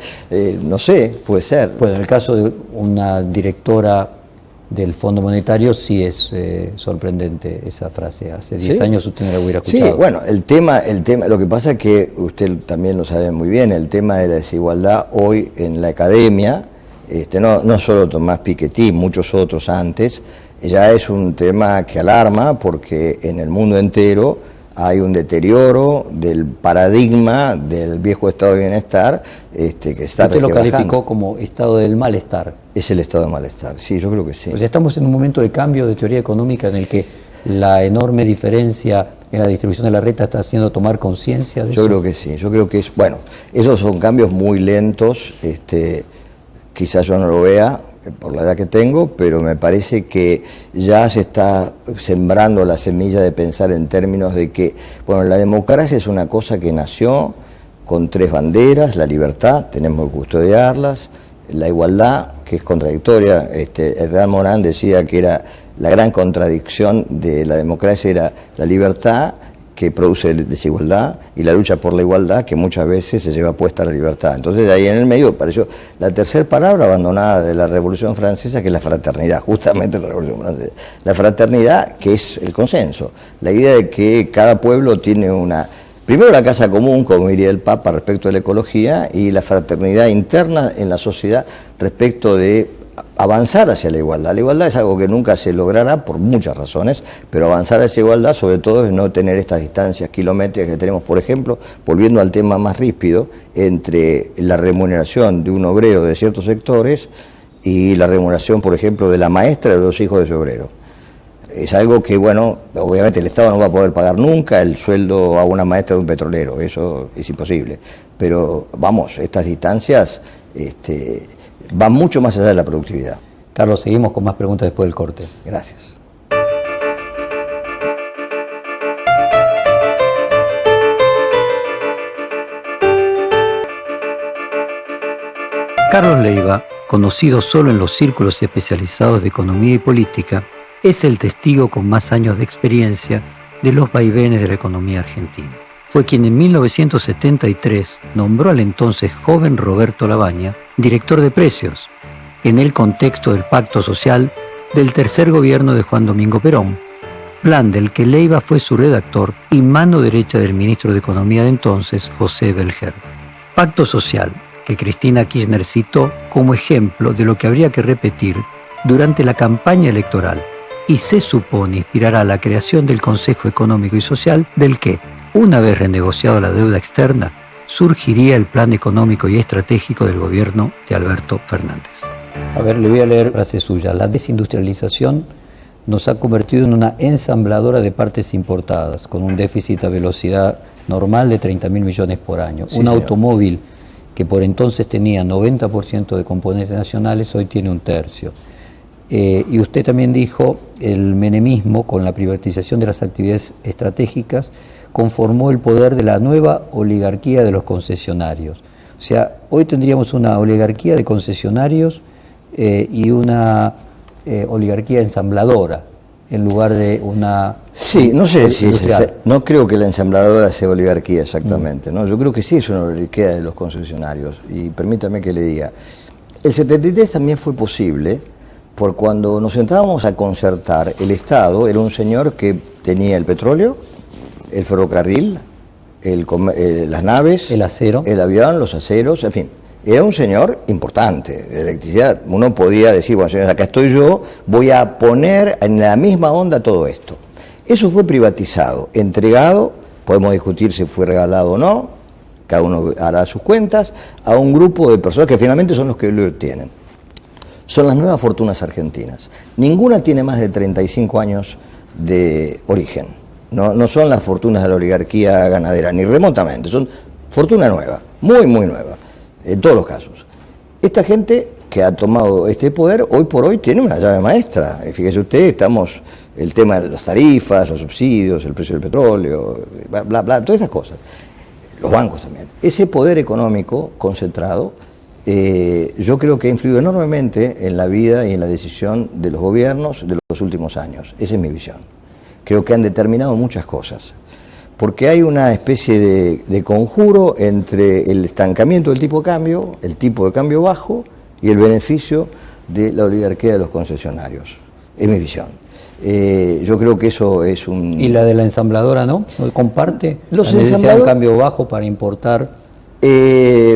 Speaker 2: no sé, puede ser.
Speaker 1: Pues en el caso de una directora del Fondo Monetario, sí es sorprendente esa frase. Hace 10
Speaker 2: ¿Sí?
Speaker 1: años usted no la hubiera escuchado.
Speaker 2: Sí, bueno, el tema, lo que pasa es que usted también lo sabe muy bien, el tema de la desigualdad hoy en la academia, no solo Tomás Piketty, muchos otros antes, ya es un tema que alarma porque en el mundo entero hay un deterioro del paradigma del viejo estado de bienestar que está
Speaker 1: usted lo
Speaker 2: resquebrajando.
Speaker 1: calificó como estado del malestar.
Speaker 2: Es el estado de malestar, sí, yo creo que sí.
Speaker 1: Pues estamos en un momento de cambio de teoría económica en el que la enorme diferencia en la distribución de la renta está haciendo tomar conciencia de eso.
Speaker 2: Yo creo que sí, yo creo que es, bueno, esos son cambios muy lentos, quizás yo no lo vea por la edad que tengo, pero me parece que ya se está sembrando la semilla de pensar en términos de que, bueno, la democracia es una cosa que nació con 3 banderas, la libertad, tenemos que custodiarlas, la igualdad, que es contradictoria. Hernán Morán decía que era la gran contradicción de la democracia, era la libertad que produce desigualdad y la lucha por la igualdad que muchas veces se lleva puesta a la libertad. Entonces ahí en el medio apareció la tercera palabra abandonada de la Revolución Francesa, que es la fraternidad, justamente la Revolución Francesa. La fraternidad, que es el consenso, la idea de que cada pueblo tiene primero la casa común, como diría el Papa, respecto de la ecología, y la fraternidad interna en la sociedad respecto de avanzar hacia la igualdad. La igualdad es algo que nunca se logrará por muchas razones, pero avanzar hacia la igualdad sobre todo es no tener estas distancias kilométricas que tenemos, por ejemplo, volviendo al tema más ríspido, entre la remuneración de un obrero de ciertos sectores y la remuneración, por ejemplo, de la maestra de los hijos de su obrero. Es algo que, bueno, obviamente el Estado no va a poder pagar nunca el sueldo a una maestra de un petrolero, eso es imposible. Pero, vamos, estas distancias van mucho más allá de la productividad.
Speaker 1: Carlos, seguimos con más preguntas después del corte.
Speaker 2: Gracias.
Speaker 1: Carlos Leiva, conocido solo en los círculos especializados de economía y política, es el testigo con más años de experiencia de los vaivenes de la economía argentina. Fue quien en 1973 nombró al entonces joven Roberto Labaña director de precios, en el contexto del pacto social del tercer gobierno de Juan Domingo Perón, plan del que Leiva fue su redactor y mano derecha del ministro de Economía de entonces, José Belger. Pacto social que Cristina Kirchner citó como ejemplo de lo que habría que repetir durante la campaña electoral y se supone inspirará la creación del Consejo Económico y Social, del que, una vez renegociado la deuda externa, surgiría el plan económico y estratégico del gobierno de Alberto Fernández. A ver, le voy a leer frase suya. La desindustrialización nos ha convertido en una ensambladora de partes importadas, con un déficit a velocidad normal de 30.000 millones por año. Sí, un automóvil que por entonces tenía 90% de componentes nacionales, hoy tiene un tercio. Y usted también dijo, el menemismo, con la privatización de las actividades estratégicas, conformó el poder de la nueva oligarquía de los concesionarios. O sea, hoy tendríamos una oligarquía de concesionarios y una oligarquía ensambladora, en lugar de una...
Speaker 2: Sí, no sé si no creo que la ensambladora sea oligarquía exactamente, ¿no? Yo creo que sí es una oligarquía de los concesionarios. Y permítame que le diga, el 73 también fue posible, por cuando nos sentábamos a concertar, el Estado era un señor que tenía el petróleo, el ferrocarril, las naves,
Speaker 1: el acero,
Speaker 2: el avión, los aceros, en fin. Era un señor importante de electricidad. Uno podía decir, bueno, señores, acá estoy yo, voy a poner en la misma onda todo esto. Eso fue privatizado, entregado, podemos discutir si fue regalado o no, cada uno hará sus cuentas, a un grupo de personas que finalmente son los que lo tienen. Son las nuevas fortunas argentinas. Ninguna tiene más de 35 años de origen. No son las fortunas de la oligarquía ganadera, ni remotamente, son fortuna nueva, muy, muy nueva, en todos los casos. Esta gente que ha tomado este poder, hoy por hoy tiene una llave maestra. Fíjese usted, el tema de las tarifas, los subsidios, el precio del petróleo, bla, bla, bla, todas esas cosas. Los bancos también. Ese poder económico concentrado, yo creo que ha influido enormemente en la vida y en la decisión de los gobiernos de los últimos años. Esa es mi visión. Creo que han determinado muchas cosas, porque hay una especie de conjuro entre el estancamiento del tipo de cambio, el tipo de cambio bajo y el beneficio de la oligarquía de los concesionarios. Es mi visión. Yo creo que eso es un...
Speaker 1: ¿Y la de la ensambladora no? ¿No comparte?
Speaker 2: Los
Speaker 1: ¿La necesidad de un
Speaker 2: ensambladores...
Speaker 1: cambio bajo para importar?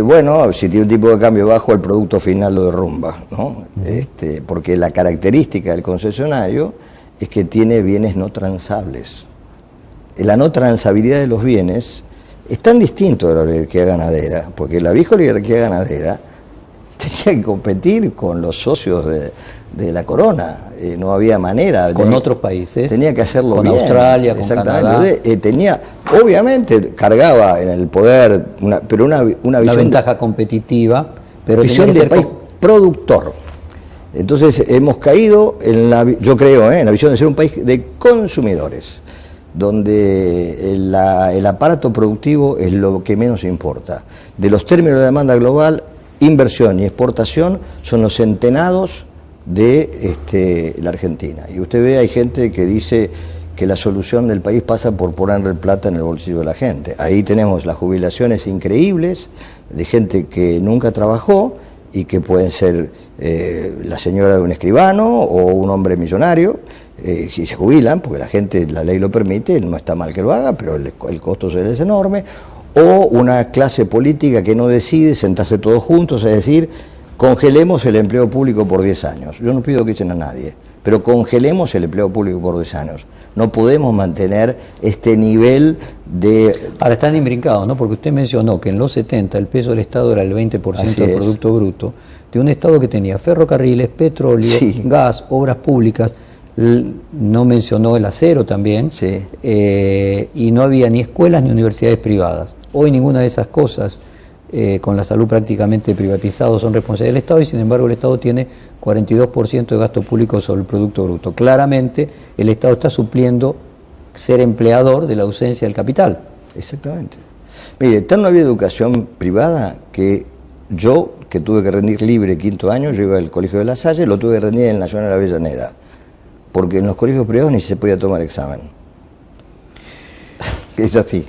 Speaker 2: Bueno, si tiene un tipo de cambio bajo, el producto final lo derrumba, ¿no? Porque la característica del concesionario es que tiene bienes no transables. La no transabilidad de los bienes es tan distinto de la oligarquía ganadera, porque la vieja oligarquía ganadera tenía que competir con los socios de la corona, no había manera.
Speaker 1: Con otros países.
Speaker 2: Tenía que hacerlo
Speaker 1: con
Speaker 2: bien.
Speaker 1: Con Australia, con Canadá.
Speaker 2: Obviamente, cargaba en el poder, pero una visión...
Speaker 1: ventaja competitiva, pero
Speaker 2: visión de país productor. Entonces hemos caído, yo creo, en la visión de ser un país de consumidores, donde el aparato productivo es lo que menos importa. De los términos de demanda global, inversión y exportación son los centenados de la Argentina. Y usted ve, hay gente que dice que la solución del país pasa por ponerle plata en el bolsillo de la gente. Ahí tenemos las jubilaciones increíbles de gente que nunca trabajó y que pueden ser la señora de un escribano o un hombre millonario, y se jubilan porque la ley lo permite, no está mal que lo haga, pero el costo se les es enorme, o una clase política que no decide sentarse todos juntos, es decir, congelemos el empleo público por 10 años. Yo no pido que echen a nadie, pero congelemos el empleo público por 10 años. No podemos mantener este nivel de...
Speaker 1: Ahora están imbrincados, ¿no? Porque usted mencionó que en los 70 el peso del Estado era el 20% del Producto Bruto, de un Estado que tenía ferrocarriles, petróleo, gas, obras públicas, no mencionó el acero también, y no había ni escuelas ni universidades privadas. Hoy ninguna de esas cosas, con la salud prácticamente privatizada, son responsabilidad del Estado, y sin embargo el Estado tiene 42% de gasto público sobre el Producto Bruto. Claramente el Estado está supliendo ser empleador de la ausencia del capital.
Speaker 2: Exactamente. Mire, tan no había educación privada que yo, que tuve que rendir libre quinto año, yo iba al Colegio de La Salle, lo tuve que rendir en el Nacional Avellaneda, porque en los colegios privados ni se podía tomar examen. Es así.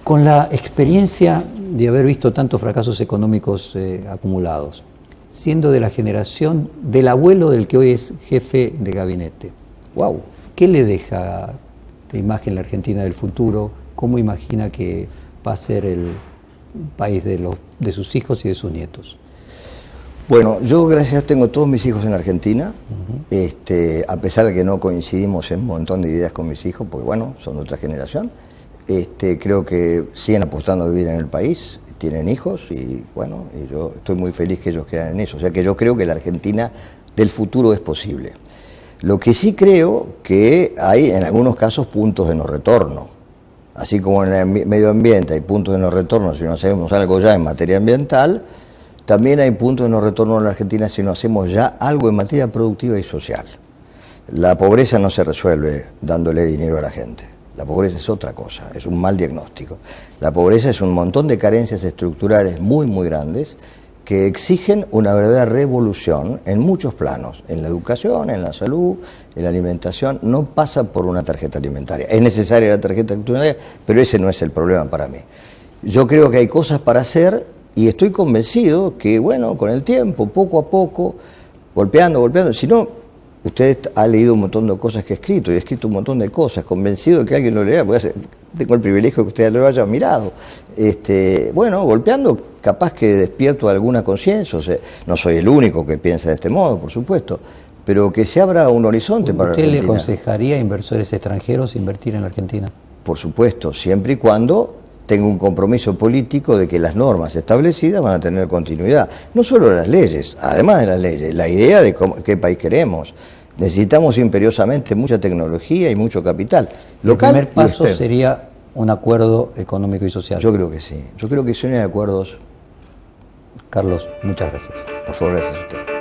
Speaker 1: Con la experiencia de haber visto tantos fracasos económicos acumulados, siendo de la generación del abuelo del que hoy es jefe de gabinete,
Speaker 2: wow,
Speaker 1: ¿qué le deja de imagen la Argentina del futuro? ¿Cómo imagina que va a ser el país de sus hijos y de sus nietos?
Speaker 2: Bueno, yo gracias a Dios tengo todos mis hijos en Argentina, a pesar de que no coincidimos en un montón de ideas con mis hijos, porque bueno, son de otra generación. Creo que siguen apostando a vivir en el país, tienen hijos y bueno, y yo estoy muy feliz que ellos crean en eso. O sea que yo creo que la Argentina del futuro es posible. Lo que sí creo que hay en algunos casos puntos de no retorno. Así como en el medio ambiente hay puntos de no retorno si no hacemos algo ya en materia ambiental, también hay puntos de no retorno en la Argentina si no hacemos ya algo en materia productiva y social. La pobreza no se resuelve dándole dinero a la gente. La pobreza es otra cosa, es un mal diagnóstico. La pobreza es un montón de carencias estructurales muy, muy grandes que exigen una verdadera revolución en muchos planos, en la educación, en la salud, en la alimentación. No pasa por una tarjeta alimentaria. Es necesaria la tarjeta alimentaria, pero ese no es el problema para mí. Yo creo que hay cosas para hacer y estoy convencido que, bueno, con el tiempo, poco a poco, golpeando, si no... Usted ha leído un montón de cosas que he escrito, y he escrito un montón de cosas, convencido de que alguien lo lea, porque tengo el privilegio de que usted lo haya mirado. Bueno, golpeando, capaz que despierto alguna conciencia, o sea, no soy el único que piensa de este modo, por supuesto, pero que se abra un horizonte para la Argentina.
Speaker 1: ¿Usted le aconsejaría a inversores extranjeros invertir en la Argentina?
Speaker 2: Por supuesto, siempre y cuando tenga un compromiso político de que las normas establecidas van a tener continuidad. No solo las leyes, además de las leyes, la idea de qué país queremos. Necesitamos imperiosamente mucha tecnología y mucho capital local.
Speaker 1: El primer paso sería un acuerdo económico y social.
Speaker 2: Yo creo que sí. Yo creo que si no hay acuerdos.
Speaker 1: Carlos, muchas gracias.
Speaker 2: Por favor, gracias a usted.